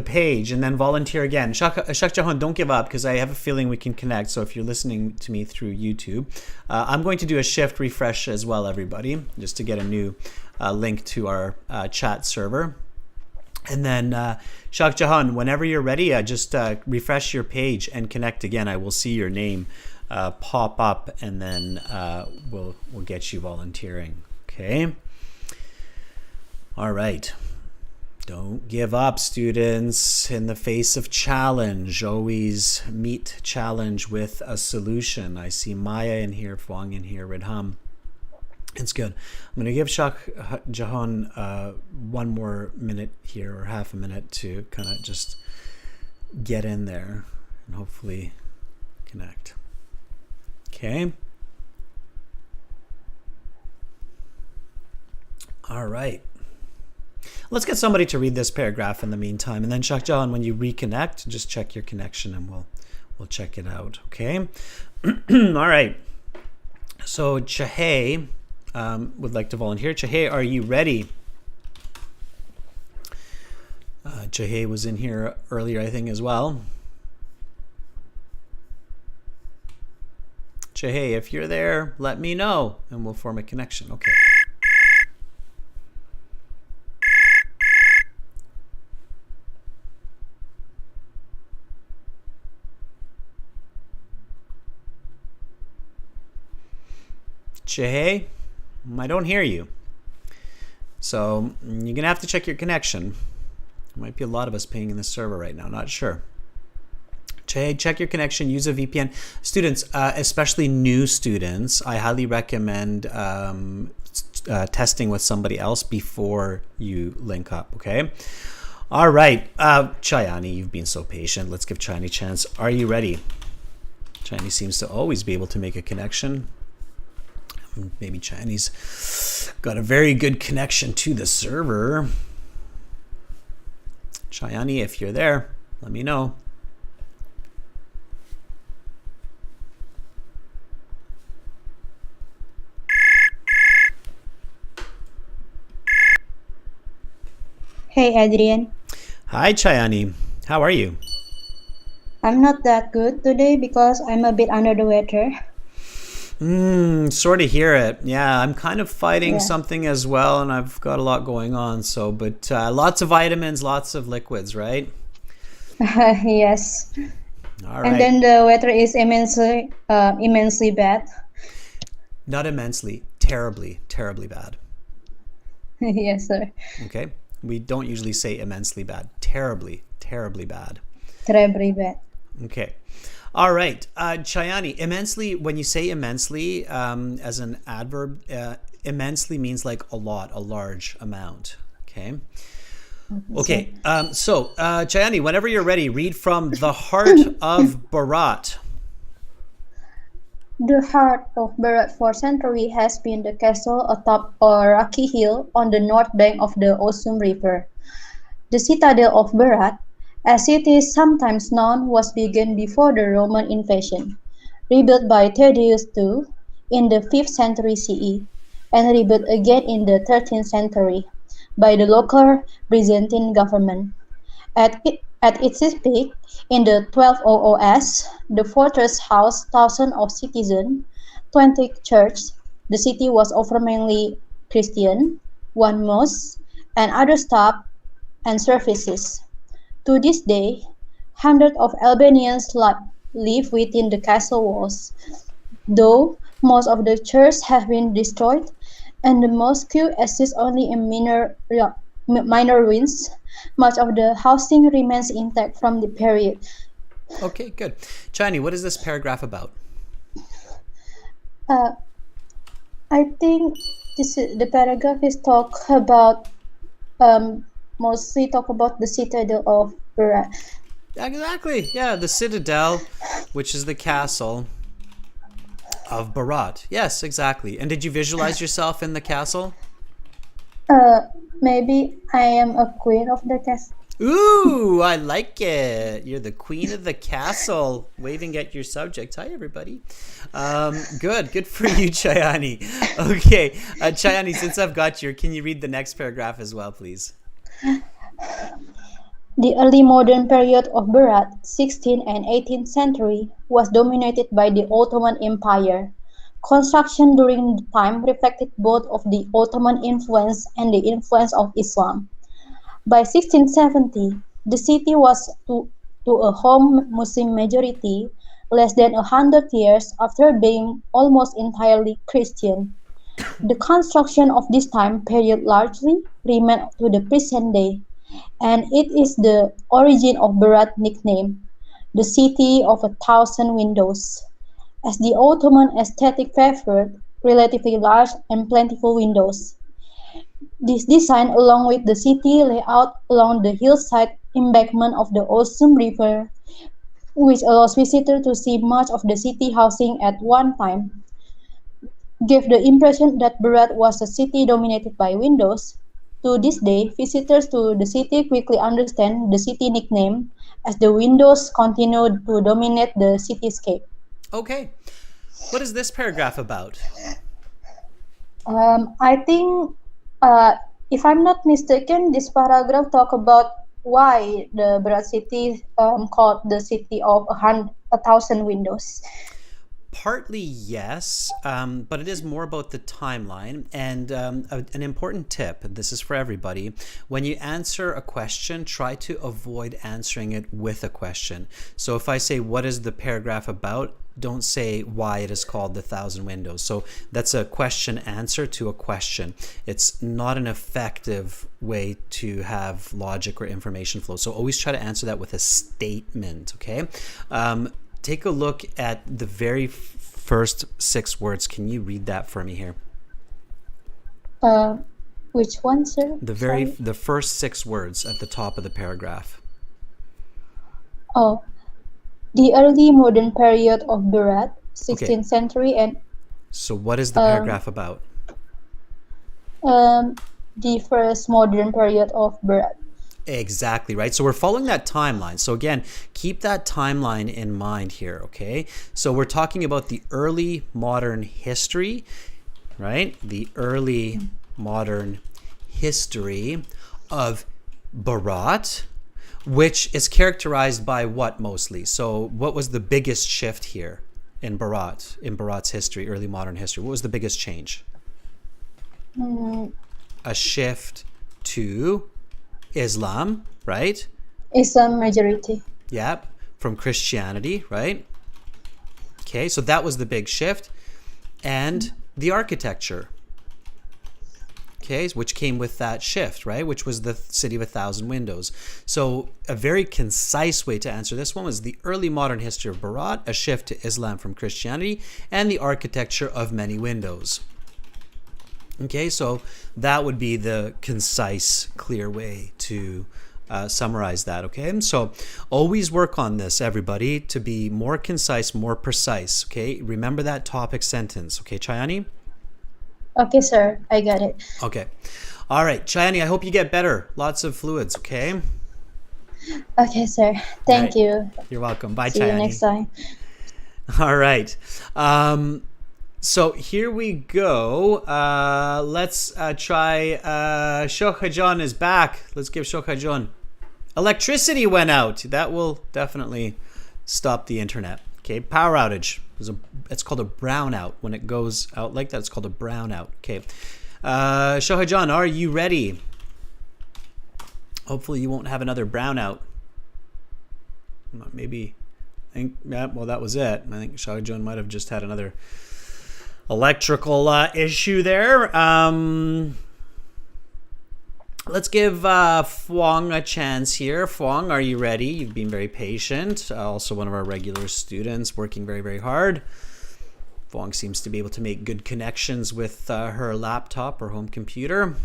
page and then volunteer again. Shah Jahan, don't give up, because I have a feeling we can connect. So if you're listening to me through YouTube, I'm going to do a shift refresh as well, everybody, just to get a new link to our chat server. And then Shah Jahan, whenever you're ready, just refresh your page and connect again. I will see your name pop up, and then we'll get you volunteering. Okay. All right. Don't give up, students. In the face of challenge, always meet challenge with a solution. I see Maya in here, Fong in here, Ridham. It's good. I'm going to give Shah Jahan one more minute here, or half a minute, to kind of just get in there and hopefully connect. Okay. All right. Let's get somebody to read this paragraph in the meantime, and then Shah Jahan, when you reconnect, just check your connection and we'll check it out. Okay. All right. So Chahay would like to volunteer. Chahay, are you ready? Chahay was in here earlier, I think, as well. Chahay, if you're there, let me know and we'll form a connection. Okay. Chahay, I don't hear you. So you're going to have to check your connection. There might be a lot of us paying in the server right now, not sure. Chahay, check your connection, use a VPN. Students, especially new students, I highly recommend testing with somebody else before you link up, okay? All right, Chayani, you've been so patient. Let's give Chayani a chance. Are you ready? Chayani seems to always be able to make a connection. Maybe Chayani's got a very good connection to the server. Chayani, if you're there, let me know. Hey Adrian, Hi Chayani, how are you? I'm not that good today because I'm a bit under the weather. Sort of hear it. Yeah, I'm kind of fighting Yeah. something as well, and I've got a lot going on. So, but lots of vitamins, lots of liquids, right? Yes. All And right. then the weather is immensely bad. Not immensely, terribly, terribly bad. Yes, sir. Okay. We don't usually say immensely bad. Terribly, terribly bad. Terribly bad. Okay. All right. Chayani, immensely, when you say immensely as an adverb, immensely means like a lot, a large amount. Okay. Okay. So, Chayani, whenever you're ready, read from The Heart of Bharat. The heart of Bharat for centuries has been the castle atop a rocky hill on the north bank of the Osum River. The Citadel of Bharat, as it is sometimes known, was begun before the Roman invasion, rebuilt by Thaddeus II in the 5th century CE, and rebuilt again in the 13th century by the local Byzantine government. At its peak, in the 1200s, the fortress housed thousands of citizens, 20 churches. The city was overwhelmingly Christian, one mosque, and other staff and services. To this day, hundreds of Albanians live within the castle walls, though most of the churches have been destroyed and the mosque exists only in minor ruins. Much of the housing remains intact from the period. Okay, good. Chayani, what is this paragraph about? I think the paragraph is mostly talk about the Citadel of Bharat. Exactly. Yeah, the Citadel, which is the castle of Bharat. Yes, exactly. And did you visualize yourself in the castle? Maybe I am a queen of the castle. Ooh, I like it. You're the queen of the castle, waving at your subject. Hi, everybody. Good for you, Chayani. Okay, Chayani, since I've got you, can you read the next paragraph as well, please? The early modern period of Berat, 16th and 18th century, was dominated by the Ottoman Empire. Construction during the time reflected both of the Ottoman influence and the influence of Islam. By 1670, the city was to a home Muslim majority less than 100 years after being almost entirely Christian. The construction of this time period largely remained to the present day, and it is the origin of Berat nickname, the city of a thousand windows, as the Ottoman aesthetic favored relatively large and plentiful windows. This design, along with the city layout along the hillside embankment of the Osum River, which allows visitors to see much of the city housing at one time, gave the impression that Berat was a city dominated by windows. To this day, visitors to the city quickly understand the city nickname as the windows continue to dominate the cityscape. Okay. What is this paragraph about? I think, if I'm not mistaken, this paragraph talk about why the Berat city called the city of a thousand windows. Partly yes, but it is more about the timeline. And an important tip, and this is for everybody, when you answer a question, try to avoid answering it with a question. So if I say, what is the paragraph about? Don't say why it is called the Thousand Windows. So that's a question answer to a question. It's not an effective way to have logic or information flow. So always try to answer that with a statement, okay? Take a look at the very first 6 words. Can you read that for me here? Which one, sir? The first 6 words at the top of the paragraph. Oh, the early modern period of Berat, 16th century, and so what is the paragraph about? the first modern period of Berat. Exactly right. So we're following that timeline. So again, keep that timeline in mind here, okay? So we're talking about the early modern history, right? The early modern history of Berat, which is characterized by what mostly? So what was the biggest shift here in Berat's history, early modern history? What was the biggest change? A shift to Islam, right? Islam majority. Yeah, from Christianity, right? Okay, so that was the big shift. And the architecture, okay, which came with that shift, right? Which was the city of a thousand windows. So a very concise way to answer this one was the early modern history of Berat, a shift to Islam from Christianity, and the architecture of many windows. Okay, so that would be the concise, clear way to summarize that, okay? So always work on this, everybody, to be more concise, more precise, okay? Remember that topic sentence, okay, Chayani? Okay, sir, I got it. Okay. All right, Chayani, I hope you get better. Lots of fluids, okay? Okay, sir. Thank you. You're welcome. Bye, See Chayani. you next time. All right. So here we go. Let's try. Shokhajon is back. Let's give Shokhajon. Electricity went out. That will definitely stop the internet. Okay, power outage. It's called a brownout. When it goes out like that, it's called a brownout. Okay. Shokhajon, are you ready? Hopefully you won't have another brownout. Maybe. I think, yeah, well, that was it. I think Shokhajon might have just had another electrical issue there. Let's give Fuang a chance here. Fuang, are you ready? You've been very patient. Also one of our regular students, working very, very hard. Fuang seems to be able to make good connections with her laptop or home computer.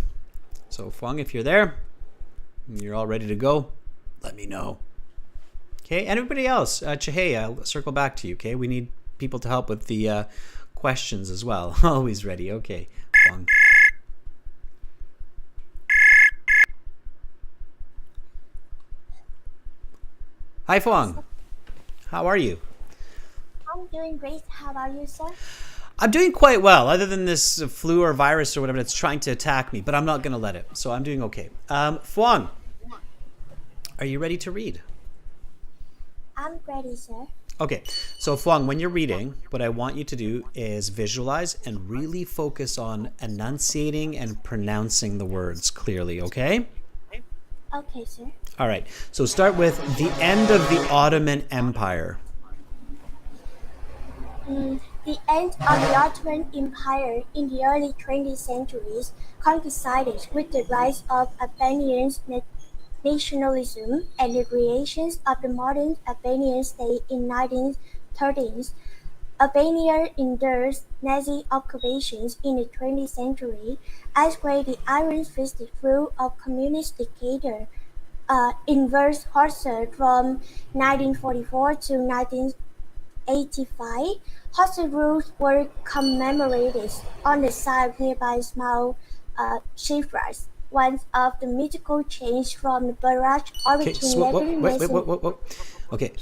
So Fuang, if you're there, you're all ready to go, let me know. Okay, and everybody else, Chihei, I'll circle back to you, okay? We need people to help with the questions as well. Always ready. Okay, Fuang. Hi, Fuang. How are you? I'm doing great. How about you, sir? I'm doing quite well, other than this flu or virus or whatever that's trying to attack me, but I'm not going to let it. So I'm doing okay. Fuang, are you ready to read? I'm ready, sir. Okay, so Fuang, when you're reading, what I want you to do is visualize and really focus on enunciating and pronouncing the words clearly, okay? Okay, sir. All right, so start with the end of the Ottoman Empire. The end of the Ottoman Empire in the early 20th centuries coincided with the rise of Albanian nationalism and the creation of the modern Albanian state in 1930s. Albania endured Nazi occupations in the 20th century, as well the iron-fisted rule of communist dictator Enver Hoxha from 1944 to 1985. Hoxha rules were commemorated on the site of nearby small shipwrecks, one of the mythical chains from the barrage Okay, origin so, legend wait. Okay,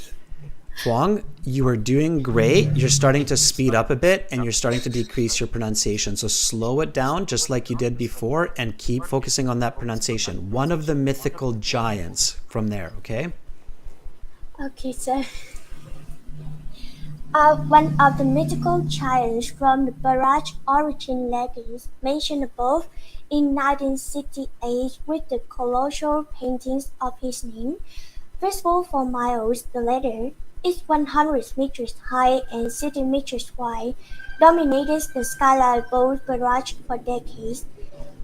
Fuang, you are doing great. You're starting to speed up a bit and you're starting to decrease your pronunciation. So slow it down just like you did before and keep focusing on that pronunciation. One of the mythical giants from there, okay? Okay, sir. One of the mythical giants from the barrage origin legends mentioned above in 1968 with the colossal paintings of his name, visible for miles, the latter is 100 meters high and 60 meters wide, dominated the skyline of both barrages for decades.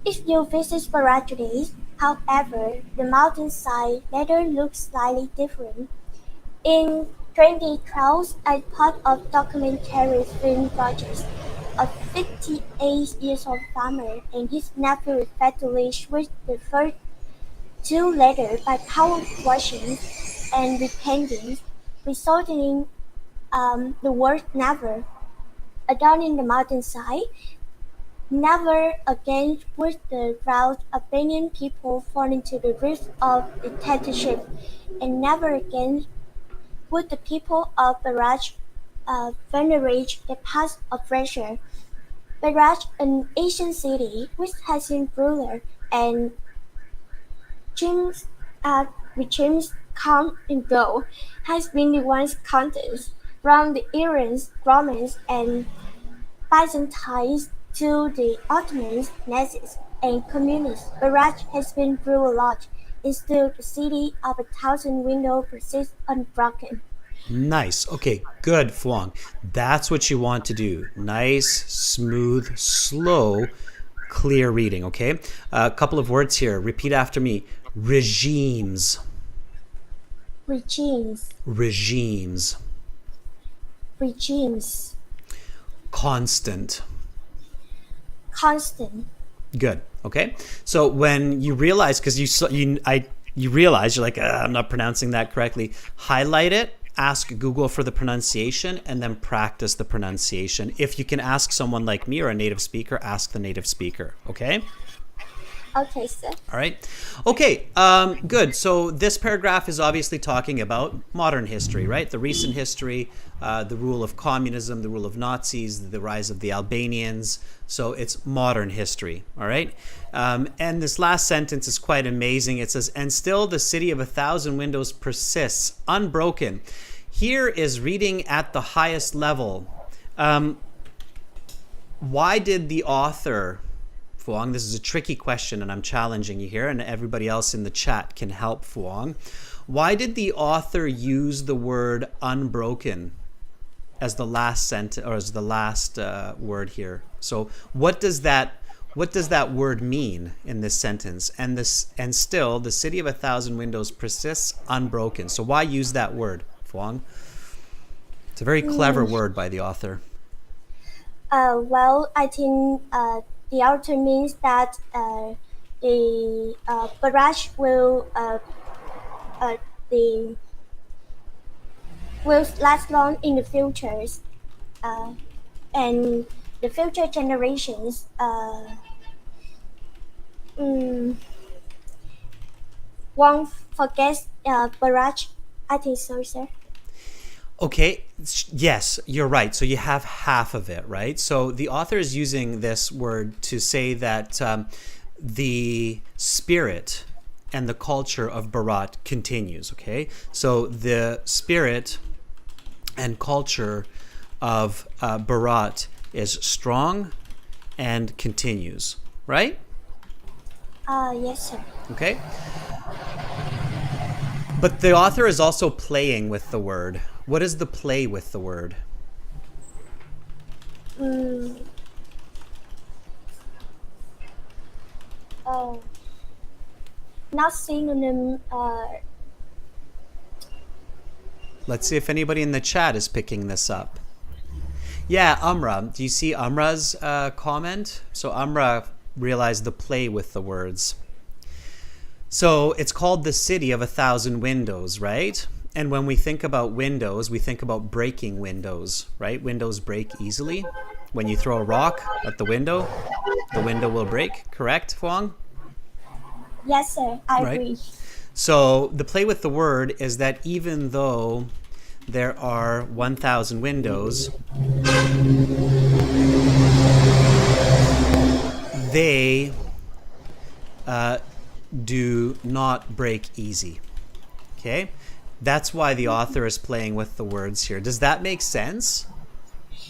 If you visit Barrage today, however, the mountainside later looks slightly different. In 2012, as part of documentary film project, a 58-year-old farmer and his nephew fatally switched the first two letters by power washing and repainting, resulting in the word "never" adorning the mountainside. Never again would the proud Albanian people fall into the grip of dictatorship, and never again would the people of Barrage venerate the past oppressor. Barrage, an ancient city which has been ruler and regimes come and go, has been the once contest from the Iranians, Romans, and Byzantines to the Ottomans, Nazis, and Communists. Barrage has been through a lot, and still the city of 1,000 windows persists unbroken. Nice. Okay, good, Fuang. That's what you want to do. Nice, smooth, slow, clear reading, okay? A couple of words here. Repeat after me. Regimes. Regimes. Regimes. Regimes. Constant. Constant. Good. Okay. So when you realize, because you realize you're like, I'm not pronouncing that correctly. Highlight it. Ask Google for the pronunciation and then practice the pronunciation. If you can ask someone like me or a native speaker, ask the native speaker. Okay. Okay, sir. All right. Okay, good. So this paragraph is obviously talking about modern history, right? The recent history, the rule of communism, the rule of Nazis, the rise of the Albanians. So it's modern history, all right? And this last sentence is quite amazing. It says, and still the city of 1,000 windows persists, unbroken. Here is reading at the highest level. Why did the author... Fuang, this is a tricky question and I'm challenging you here, and everybody else in the chat can help Fuang. Why did the author use the word unbroken as the last sentence, or as the last word here? So what does that word mean in this sentence? And still the city of 1,000 windows persists unbroken. So why use that word, Fuang? It's a very clever word by the author. Well, I think the author means that the barrage will last long in the futures, and the future generations won't forget barrage I think so, sir. Okay, yes, you're right. So you have half of it, right? So the author is using this word to say that the spirit and the culture of Bharat continues, okay? So the spirit and culture of Bharat is strong and continues, right? Yes, sir. Okay. But the author is also playing with the word. What is the play with the word? Not synonym. Let's see if anybody in the chat is picking this up. Yeah, Amra. Do you see Amra's comment? So Amra realized the play with the words. So it's called the city of 1,000 windows, right? And when we think about windows, we think about breaking windows, right? Windows break easily. When you throw a rock at the window will break, correct, Fuang? Yes, sir. I agree. So the play with the word is that even though there are 1,000 windows, they do not break easy. Okay? That's why the author is playing with the words here. Does that make sense?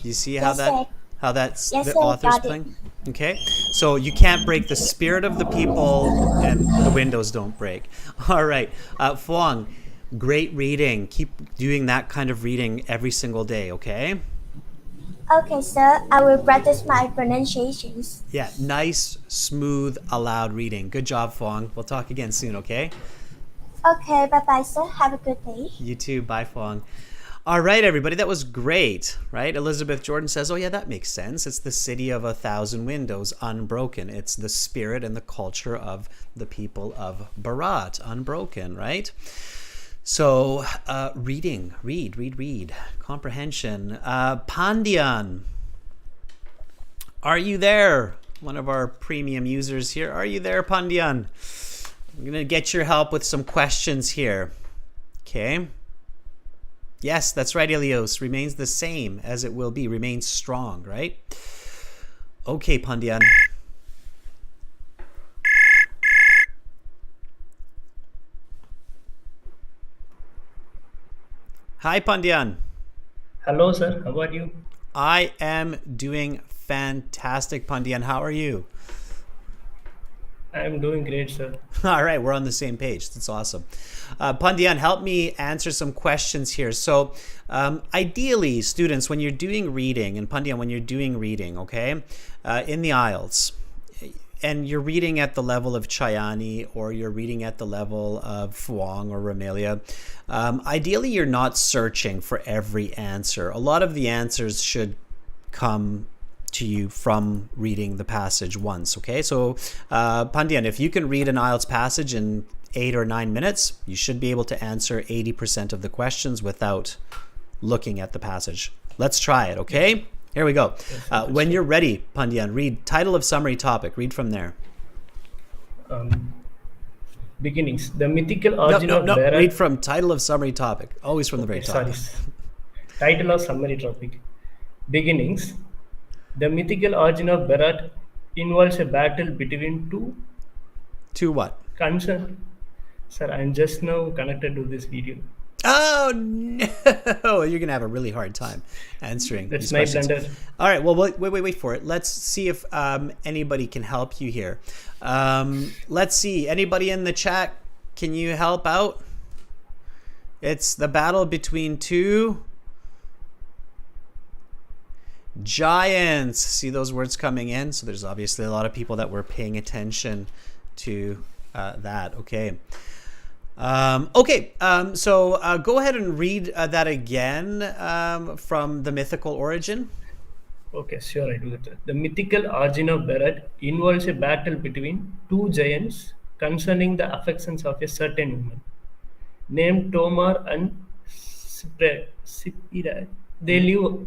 You see how Yes, that's Yes, the sir, author's got it. playing? Okay? So you can't break the spirit of the people and the windows don't break. All right. Fuang, great reading. Keep doing that kind of reading every single day, okay? Okay, sir. I will practice my pronunciations. Yeah, nice, smooth, aloud reading. Good job, Fuang. We'll talk again soon, okay? Okay, bye-bye, sir. Have a good day. You too. Bye, Fuang. All right, everybody. That was great, right? Elizabeth Jordan says, oh, yeah, that makes sense. It's the city of 1,000 windows, unbroken. It's the spirit and the culture of the people of Bharat, unbroken, right? So reading, read. Comprehension. Pandyan, are you there? One of our premium users here. Are you there, Pandyan? I'm going to get your help with some questions here. Okay. Yes, that's right, Ilios. Remains the same as it will be. Remains strong, right? Okay, Pandyan. Hi, Pandyan. Hello, sir. How are you? I am doing fantastic, Pandyan. How are you? I am doing great, sir. All right, we're on the same page. That's awesome. Pandyan, help me answer some questions here. So ideally, students, when you're doing reading, and Pandyan, when you're doing reading, okay, in the IELTS, and you're reading at the level of Chayani or you're reading at the level of Fuang or Ramelia, ideally you're not searching for every answer. A lot of the answers should come to you from reading the passage once, okay? So Pandyan, if you can read an IELTS passage in 8 or 9 minutes, you should be able to answer 80% of the questions without looking at the passage. Let's try it, okay? Here we go. When you're ready, Pandyan, read title of summary topic. Read from there. Beginnings. The mythical origin of No, Bharat. read from title of summary topic. Always from the very top. Sorry. Title of summary topic. Beginnings. The mythical origin of Bharat involves a battle between To what? concerned. Sir, I'm just now connected to this video. Oh, no. You're going to have a really hard time answering That's these my questions. blunder. All right. Well, wait for it. Let's see if anybody can help you here. Let's see. Anybody in the chat, can you help out? It's the battle between two giants. See those words coming in? So there's obviously a lot of people that were paying attention to that. Okay. So go ahead and read that again from the mythical origin. Okay, sure, I do that. The mythical origin of Bharat involves a battle between two giants concerning the affections of a certain woman named Tomar and Sipira. They live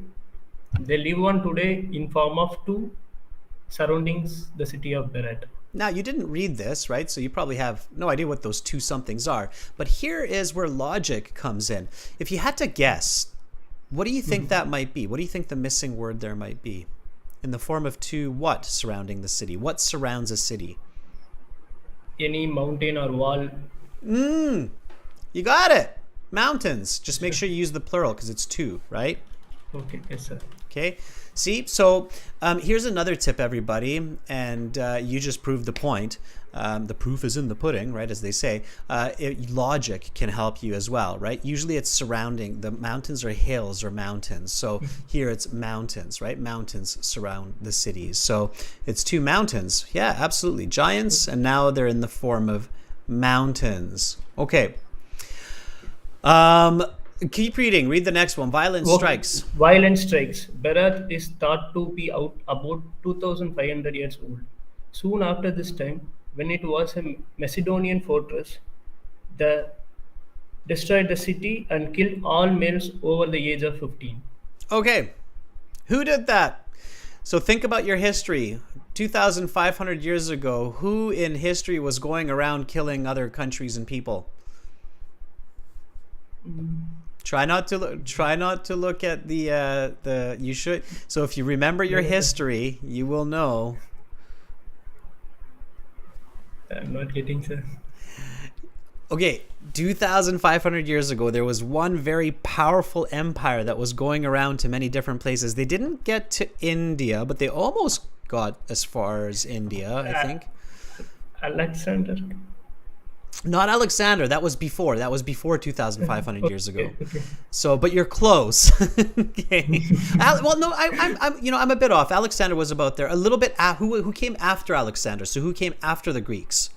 on today in form of two surroundings the city of Bharat. Now, you didn't read this, right? So you probably have no idea what those two somethings are. But here is where logic comes in. If you had to guess, what do you think that might be? What do you think the missing word there might be? In the form of two what surrounding the city? What surrounds a city? Any mountain or wall. You got it. Mountains. Just make sure you use the plural because it's two, right? Okay, yes, sir. Okay. See, so here's another tip, everybody, and you just proved the point. The proof is in the pudding, right, as they say. Logic can help you as well, right? Usually it's surrounding. The mountains or hills or mountains. So here it's mountains, right? Mountains surround the cities. So it's two mountains. Yeah, absolutely. Giants, and now they're in the form of mountains. Okay. Keep reading. Read the next one. Violent strikes. Violent strikes. Berat is thought to be out about 2,500 years old. Soon after this time, when it was a Macedonian fortress, they destroyed the city and killed all males over the age of 15. Okay. Who did that? So think about your history. 2,500 years ago, who in history was going around killing other countries and people? Try not to look at the you should. So if you remember your history, you will know. I'm not getting, sir. Okay, 2,500 years ago, there was one very powerful empire that was going around to many different places. They didn't get to India, but they almost got as far as India, I think. Alexander. Not Alexander. That was before 2,500 years ago. Okay. So, but you're close. Okay. Well, no, I'm a bit off. Alexander was about there a little bit. Who came after Alexander? So, who came after the Greeks?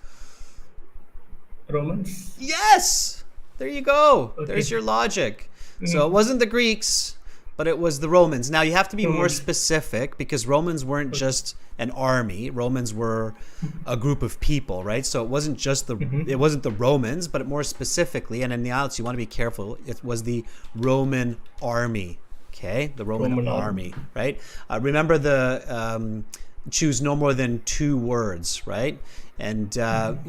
Romans. Yes. There you go. Okay. There's your logic. So it wasn't the Greeks, but it was the Romans. Now you have to be more specific because Romans weren't just an army. Romans were a group of people, right? So it wasn't just it wasn't the Romans, but more specifically, and in the IELTS you want to be careful, it was the Roman army. Okay, the Roman army, right? Remember the choose no more than two words, right? And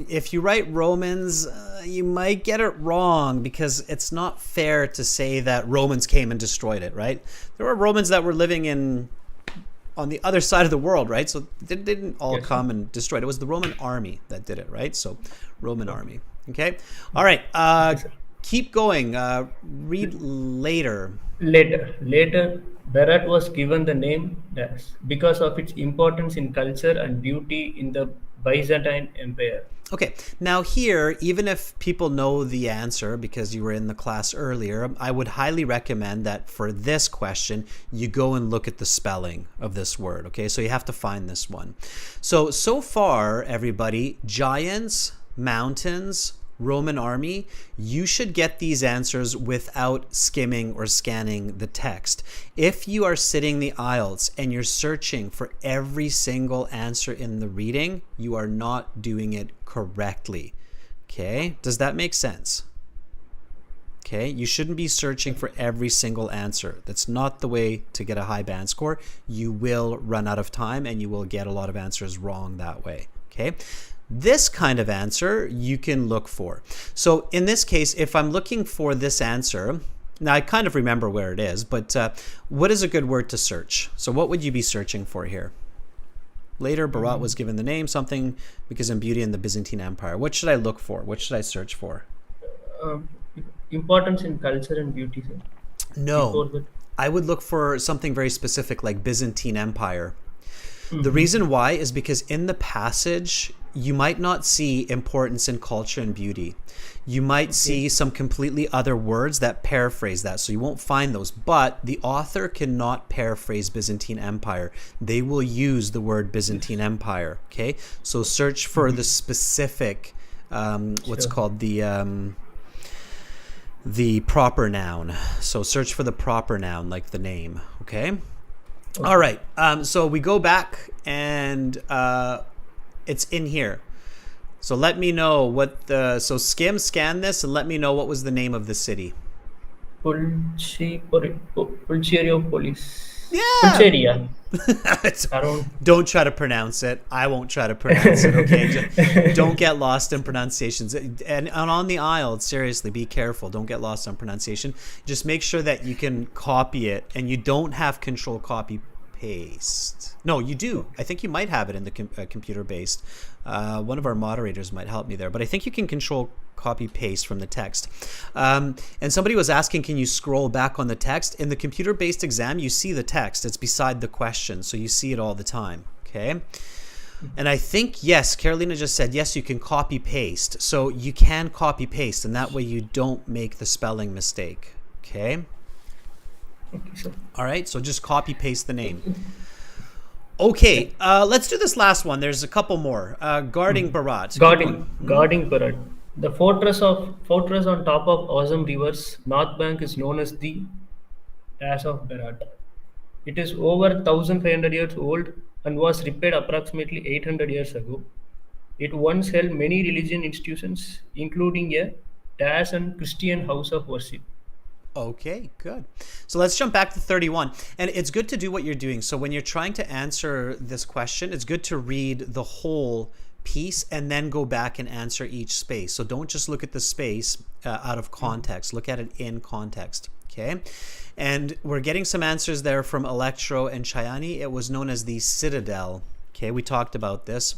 if you write Romans, you might get it wrong because it's not fair to say that Romans came and destroyed it, right? There were Romans that were living on the other side of the world, right? So they didn't all come and destroy it. It was the Roman army that did it, right? So Roman army. Okay. All right. Keep going. Read later. Later, Berat was given the name because of its importance in culture and beauty in the Byzantine Empire. Okay, now here, even if people know the answer because you were in the class earlier, I would highly recommend that for this question, you go and look at the spelling of this word, okay? So you have to find this one. So far, everybody, giants, mountains, Roman army, you should get these answers without skimming or scanning the text. If you are sitting the IELTS and you're searching for every single answer in the reading, you are not doing it correctly. Okay? Does that make sense? Okay? You shouldn't be searching for every single answer. That's not the way to get a high band score. You will run out of time and you will get a lot of answers wrong that way. Okay? This kind of answer you can look for. So in this case, if I'm looking for this answer, now I kind of remember where it is, but what is a good word to search? So what would you be searching for here? Later, Berat was given the name something because in beauty in the Byzantine Empire. What should I look for? What should I search for? Importance in culture and beauty. No, I would look for something very specific like Byzantine Empire. The reason why is because in the passage, you might not see importance in culture and beauty. You might see some completely other words that paraphrase that, so you won't find those. But the author cannot paraphrase Byzantine Empire. They will use the word Byzantine Empire, okay? So search for the specific, what's called the proper noun. So search for the proper noun, like the name, okay? All right, so we go back and it's in here. So let me know so scan this and let me know what was the name of the city. Pulcheriopolis. Yeah. Pulcheria. It's- Around. Don't try to pronounce it. I won't try to pronounce it, okay? Don't get lost in pronunciations. And on the IELTS, seriously, be careful. Don't get lost on pronunciation. Just make sure that you can copy it and you don't have control copy paste. No, you do. I think you might have it in the computer based. One of our moderators might help me there, but I think you can control copy paste from the text. And somebody was asking, can you scroll back on the text? In the computer based exam, you see the text. It's beside the question, so you see it all the time. Okay. And I think, yes, Carolina just said, yes, you can copy paste. So you can copy paste, and that way you don't make the spelling mistake. Okay. Okay, sir. All right, so just copy paste the name. Okay, let's do this last one. There's a couple more. Guarding Bharat. Guarding Bharat. The fortress on top of Awesome River's north bank is known as the Dash of Bharat. It is over 1,500 years old and was repaired approximately 800 years ago. It once held many religious institutions, including a Dash and Christian house of worship. Okay, good. So let's jump back to 31. And it's good to do what you're doing. So when you're trying to answer this question, it's good to read the whole piece and then go back and answer each space. So don't just look at the space out of context. Look at it in context. Okay. And we're getting some answers there from Electro and Chayani. It was known as the Citadel. Okay, we talked about this.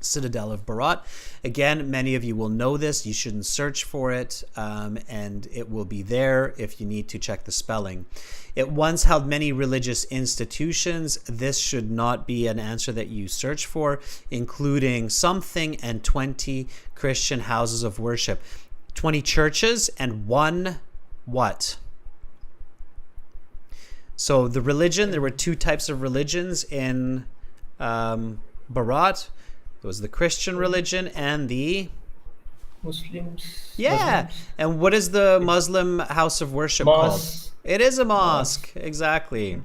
Citadel of Bharat. Again, many of you will know this. You shouldn't search for it, and it will be there if you need to check the spelling. It once held many religious institutions. This should not be an answer that you search for, including something and 20 Christian houses of worship. 20 churches and one what? So the religion, there were two types of religions in Bharat. It was the Christian religion and the Muslims. Yeah. Muslims. And what is the Muslim house of worship Mosque. called? It is a mosque. Exactly.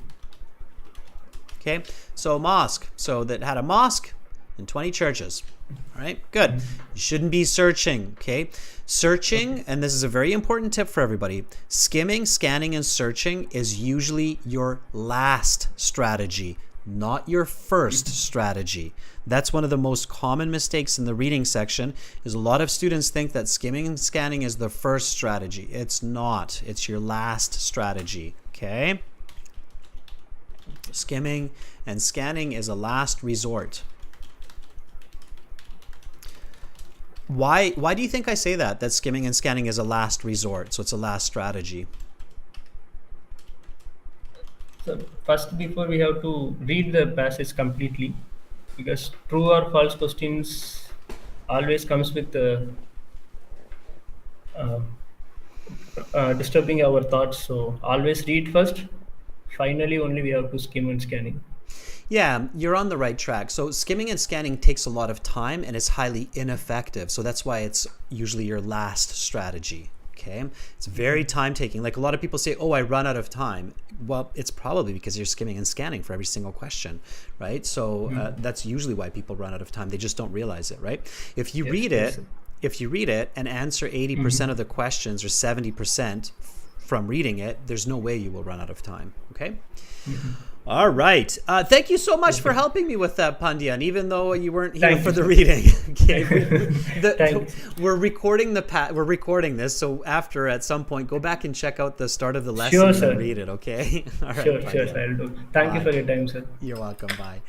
Okay. So mosque. So that had a mosque and 20 churches. All right. Good. You shouldn't be searching. Okay. Searching, and this is a very important tip for everybody. Skimming, scanning, and searching is usually your last strategy, not your first strategy. That's one of the most common mistakes in the reading section, is a lot of students think that skimming and scanning is the first strategy. It's not. It's your last strategy. Okay? Skimming and scanning is a last resort. Why do you think I say that skimming and scanning is a last resort? So it's a last strategy. So first, before we have to read the passage completely, because true or false questions always comes with disturbing our thoughts. So always read first. Finally, only we have to skim and scanning. Yeah, you're on the right track. So skimming and scanning takes a lot of time and is highly ineffective. So that's why it's usually your last strategy. Okay, it's very time taking. Like a lot of people say, oh, I run out of time. Well, it's probably because you're skimming and scanning for every single question, right? So that's usually why people run out of time. They just don't realize it, right? If you read it and answer 80% of the questions or 70% from reading it, there's no way you will run out of time. Okay. All right. Thank you so much for helping me with that, Pandyan, even though you weren't here for the reading. Okay. We're recording we're recording this, so after at some point go back and check out the start of the lesson and read it, okay? All right. Sure, I'll do. Thank you for your time, sir. You're welcome. Bye.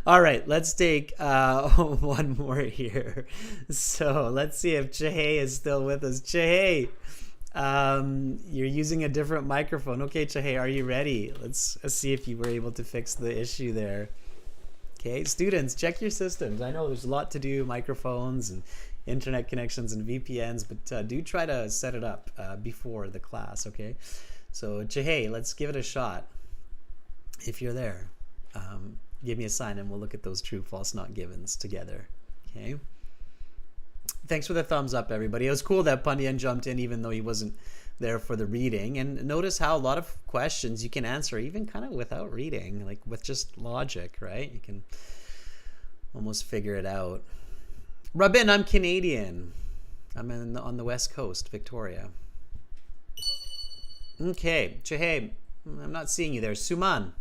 All right, let's take one more here. So let's see if Chahay is still with us. Chahay. You're using a different microphone. Okay, Chahay, are you ready? Let's see if you were able to fix the issue there. Okay, students, check your systems. I know there's a lot to do, microphones and internet connections and VPNs, but do try to set it up before the class, okay? So, Chahay, let's give it a shot. If you're there, give me a sign and we'll look at those true, false, not givens together, okay? Thanks for the thumbs up, everybody. It was cool that Pandyan jumped in even though he wasn't there for the reading. And notice how a lot of questions you can answer even kind of without reading, like with just logic, right? You can almost figure it out. Rabin, I'm Canadian. I'm on the West Coast, Victoria. Okay, Chahay, I'm not seeing you there. Suman,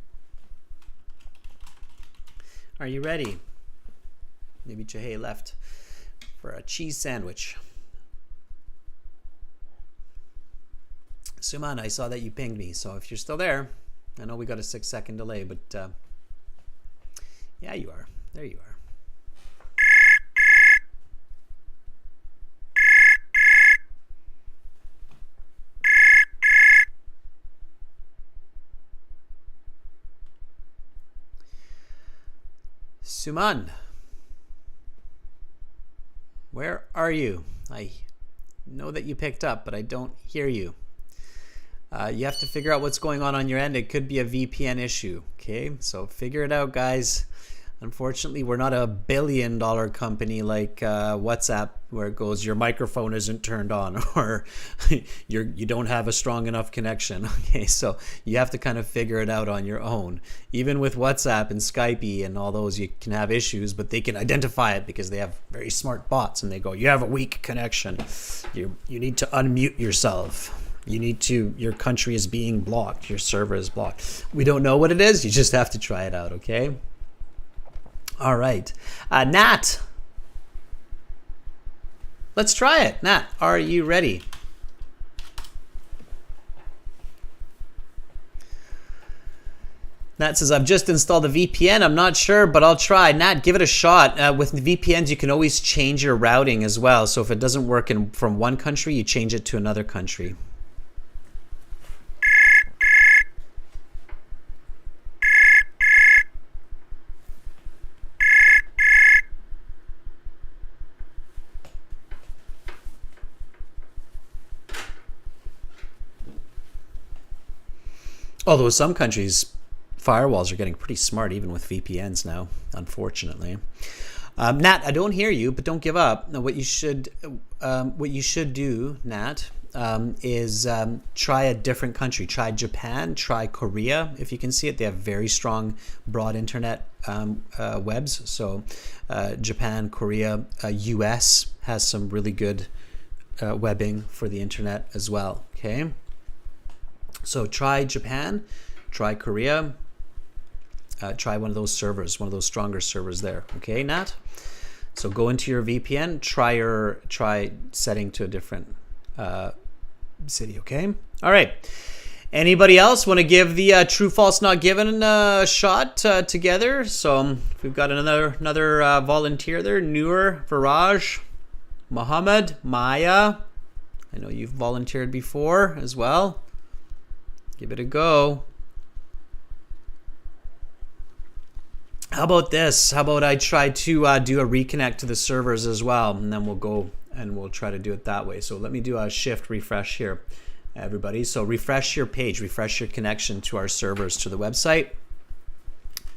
are you ready? Maybe Chahey left for a cheese sandwich. Suman, I saw that you pinged me, so if you're still there, I know we got a 6-second delay, but yeah, you are. There you are. Suman, where are you? I know that you picked up, but I don't hear you. You have to figure out what's going on your end. It could be a VPN issue. Okay, so figure it out, guys. Unfortunately, we're not a billion-dollar company like WhatsApp, where it goes, your microphone isn't turned on, or you don't have a strong enough connection. Okay, so you have to kind of figure it out on your own. Even with WhatsApp and Skype and all those, you can have issues, but they can identify it because they have very smart bots, and they go, you have a weak connection. You need to unmute yourself. Your country is being blocked. Your server is blocked. We don't know what it is. You just have to try it out, okay? All right. Nat. Let's try it. Nat, are you ready? Nat says, I've just installed a VPN. I'm not sure, but I'll try. Nat, give it a shot. With VPNs, you can always change your routing as well. So if it doesn't work from one country, you change it to another country. Although some countries, firewalls are getting pretty smart even with VPNs now, unfortunately. Nat, I don't hear you, but don't give up. Now, what you should do, Nat, is try a different country. Try Japan, try Korea. If you can see it, they have very strong broad internet webs. So Japan, Korea, US has some really good webbing for the internet as well, okay? So try Japan, try Korea, try one of those servers, one of those stronger servers there. Okay, Nat? So go into your VPN, try setting to a different city, okay? All right. Anybody else want to give the true, false, not given shot together? So we've got another volunteer there. Noor, Faraj, Mohammed, Maya. I know you've volunteered before as well. Give it a go. How about this? How about I try to do a reconnect to the servers as well, and then we'll go and we'll try to do it that way. So let me do a shift refresh here, everybody. So refresh your page, refresh your connection to our servers, to the website,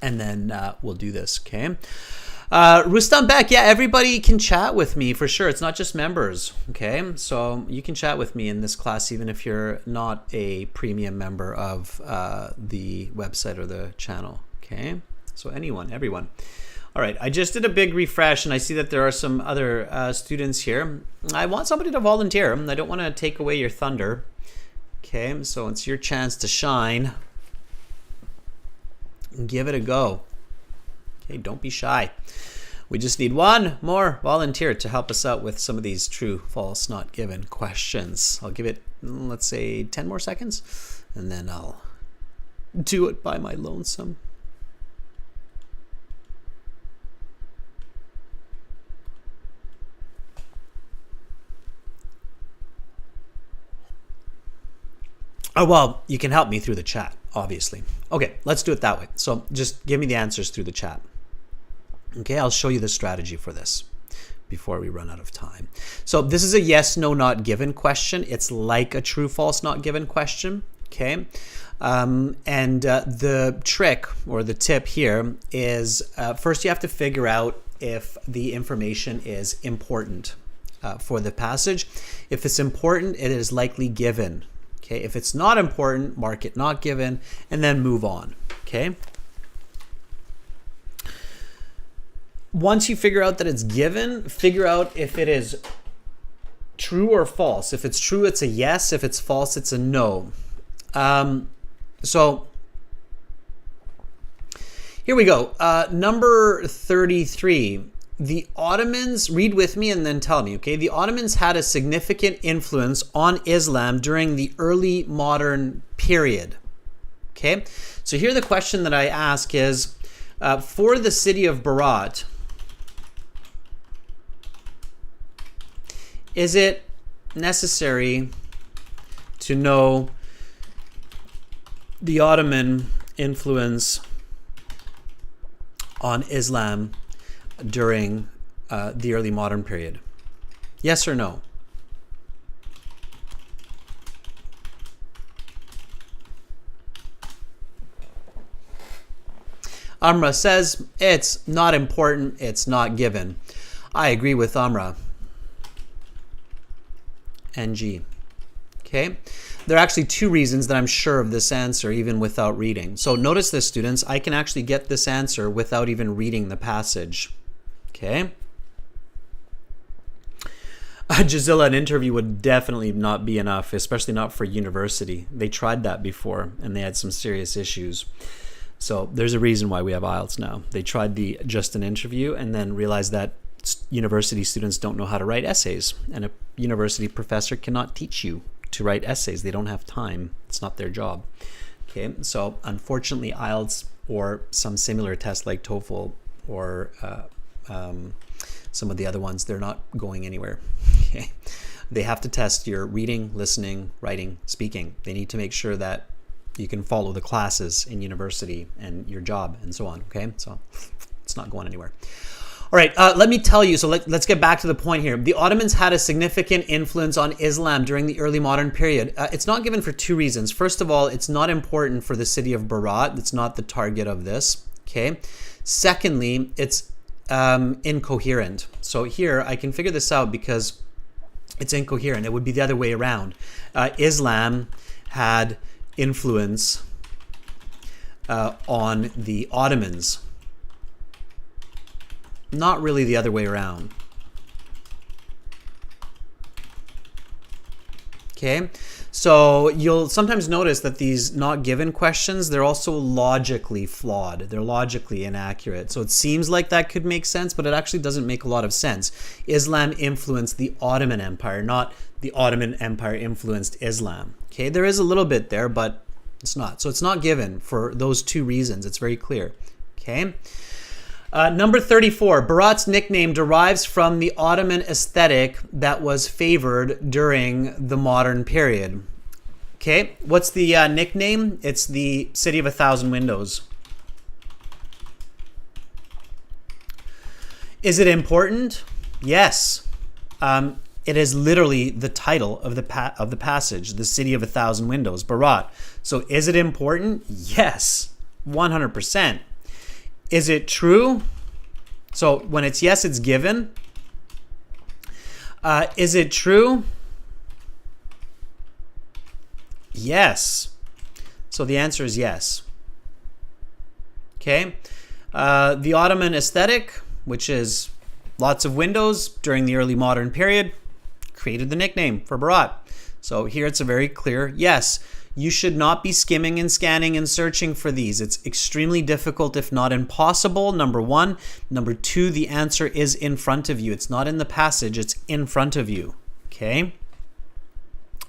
and then we'll do this, okay? Rustam Beck, yeah, everybody can chat with me for sure. It's not just members, okay? So you can chat with me in this class even if you're not a premium member of the website or the channel, okay? So anyone, everyone. All right, I just did a big refresh and I see that there are some other students here. I want somebody to volunteer. I don't want to take away your thunder, okay? So it's your chance to shine. Give it a go. Okay, don't be shy. We just need one more volunteer to help us out with some of these true, false, not given questions. I'll give it, let's say, 10 more seconds, and then I'll do it by my lonesome. Oh, well, you can help me through the chat, obviously. Okay, let's do it that way. So just give me the answers through the chat. Okay, I'll show you the strategy for this before we run out of time. So this is a yes, no, not given question. It's like a true, false, not given question. Okay, the trick or the tip here is first you have to figure out if the information is important for the passage. If it's important, it is likely given. Okay, if it's not important, mark it not given, and then move on. Okay. Once you figure out that it's given, figure out if it is true or false. If it's true, it's a yes. If it's false, it's a no. So here we go. Number 33. The Ottomans, read with me and then tell me, okay? The Ottomans had a significant influence on Islam during the early modern period. Okay? So here the question that I ask is, for the city of Berat, is it necessary to know the Ottoman influence on Islam during the early modern period? Yes or no? Amra says it's not important, it's not given. I agree with Amra. NG. Okay? There are actually two reasons that I'm sure of this answer even without reading. So notice this, students. I can actually get this answer without even reading the passage. Okay? Gisela, an interview would definitely not be enough, especially not for university. They tried that before and they had some serious issues. So there's a reason why we have IELTS now. They tried just an interview and then realized that university students don't know how to write essays. And a university professor cannot teach you to write essays. They don't have time. It's not their job. Okay, so unfortunately IELTS or some similar test like TOEFL or some of the other ones, they're not going anywhere. Okay, they have to test your reading, listening, writing, speaking. They need to make sure that you can follow the classes in university and your job and so on. Okay, so it's not going anywhere. All right, let me tell you, so let's get back to the point here. The Ottomans had a significant influence on Islam during the early modern period. It's not given for two reasons. First of all, it's not important for the city of Berat. It's not the target of this, okay? Secondly, it's incoherent. So here, I can figure this out because it's incoherent. It would be the other way around. Islam had influence on the Ottomans. Not really the other way around. Okay, so you'll sometimes notice that these not given questions, they're also logically flawed. They're logically inaccurate. So it seems like that could make sense, but it actually doesn't make a lot of sense. Islam influenced the Ottoman Empire, not the Ottoman Empire influenced Islam. Okay, there is a little bit there, but it's not. So it's not given for those two reasons. It's very clear. Okay. Number 34, Berat's nickname derives from the Ottoman aesthetic that was favored during the modern period. Okay, what's the nickname? It's the City of a Thousand Windows. Is it important? Yes. It is literally the title of the passage, the City of a Thousand Windows, Berat. So is it important? Yes, 100%. Is it true? So when it's yes, it's given. Is it true? Yes. So the answer is yes. Okay. The Ottoman aesthetic, which is lots of windows during the early modern period, created the nickname for Berat. So here it's a very clear yes. You should not be skimming and scanning and searching for these. It's extremely difficult, if not impossible, number one. Number two, the answer is in front of you. It's not in the passage, it's in front of you. Okay?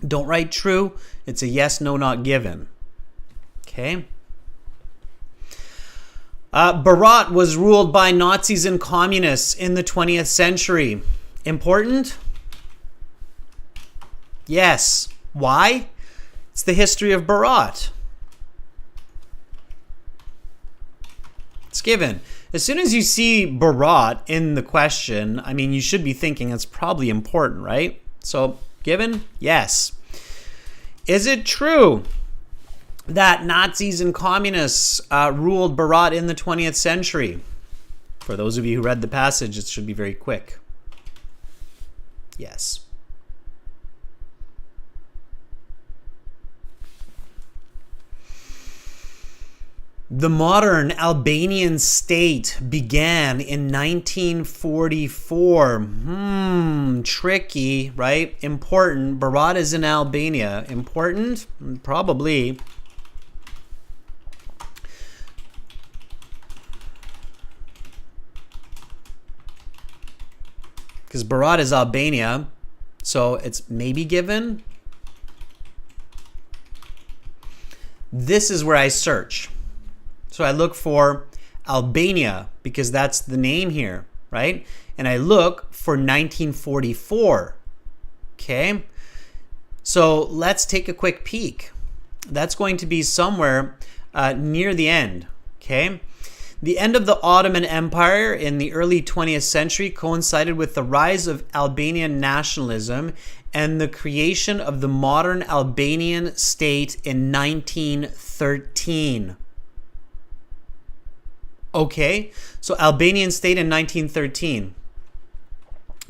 Don't write true. It's a yes, no, not given. Okay? Berat was ruled by Nazis and communists in the 20th century. Important? Yes. Why? It's the history of Berat. It's given. As soon as you see Berat in the question, I mean, you should be thinking it's probably important, right? So, given? Yes. Is it true that Nazis and communists ruled Berat in the 20th century? For those of you who read the passage, it should be very quick. Yes. The modern Albanian state began in 1944. Tricky, right? Important. Berat is in Albania. Important? Probably. because Berat is Albania, so it's maybe given. This is where I search. So I look for Albania because that's the name here, right? And I look for 1944. Okay. So let's take a quick peek. That's going to be somewhere near the end. Okay. The end of the Ottoman Empire in the early 20th century coincided with the rise of Albanian nationalism and the creation of the modern Albanian state in 1913. Okay, so Albanian state in 1913.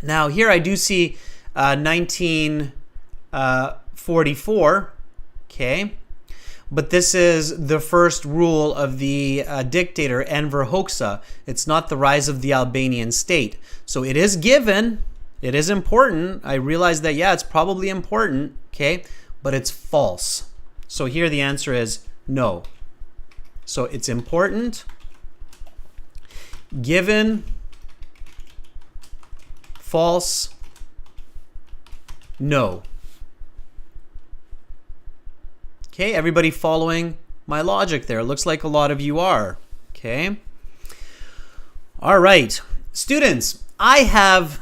Now here I do see 1944, okay, but this is the first rule of the dictator Enver Hoxha. It's not the rise of the Albanian state. So it is given. It is important. I realize that, yeah, it's probably important, okay, but it's false. So here the answer is no. So it's important, given, false, no. Okay, everybody following my logic there? It looks like a lot of you are, okay? All right, students, I have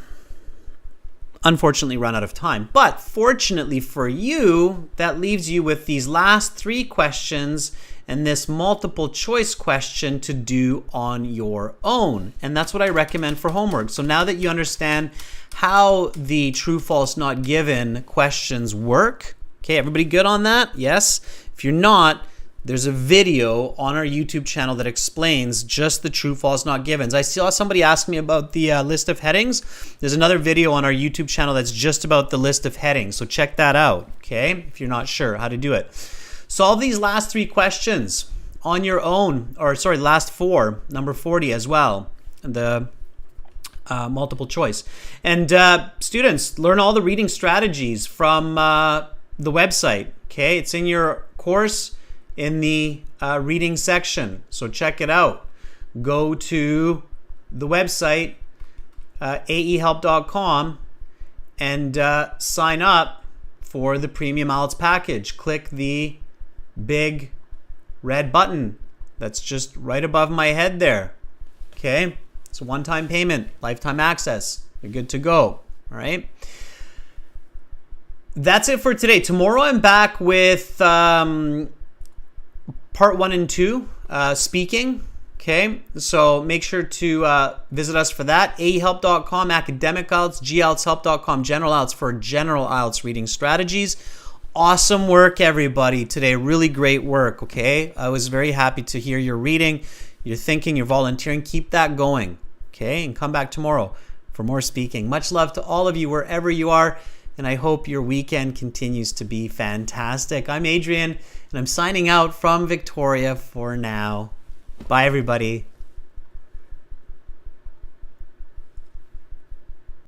unfortunately run out of time, but fortunately for you, that leaves you with these last 3 questions and this multiple choice question to do on your own. And that's what I recommend for homework. So now that you understand how the true, false, not given questions work, okay, everybody good on that? Yes? If you're not, there's a video on our YouTube channel that explains just the true, false, not givens. I saw somebody ask me about the list of headings. There's another video on our YouTube channel that's just about the list of headings. So check that out, okay, if you're not sure how to do it. Solve these last 3 questions on your own, or sorry, last 4, number 40 as well, the multiple choice. And students, learn all the reading strategies from the website, okay? It's in your course in the reading section, so check it out. Go to the website, aehelp.com, and sign up for the premium IELTS package. Click the big red button that's just right above my head there. Okay, it's a one-time payment, lifetime access. You're good to go. All right. That's it for today. Tomorrow I'm back with part 1 and 2, speaking. Okay, so make sure to visit us for that. aehelp.com, academic IELTS, gltshelp.com, general IELTS for general IELTS reading strategies. Awesome work, everybody, today. Really great work, okay? I was very happy to hear your reading, your thinking, your volunteering. Keep that going, okay? And come back tomorrow for more speaking. Much love to all of you wherever you are, and I hope your weekend continues to be fantastic. I'm Adrian, and I'm signing out from Victoria for now. Bye, everybody.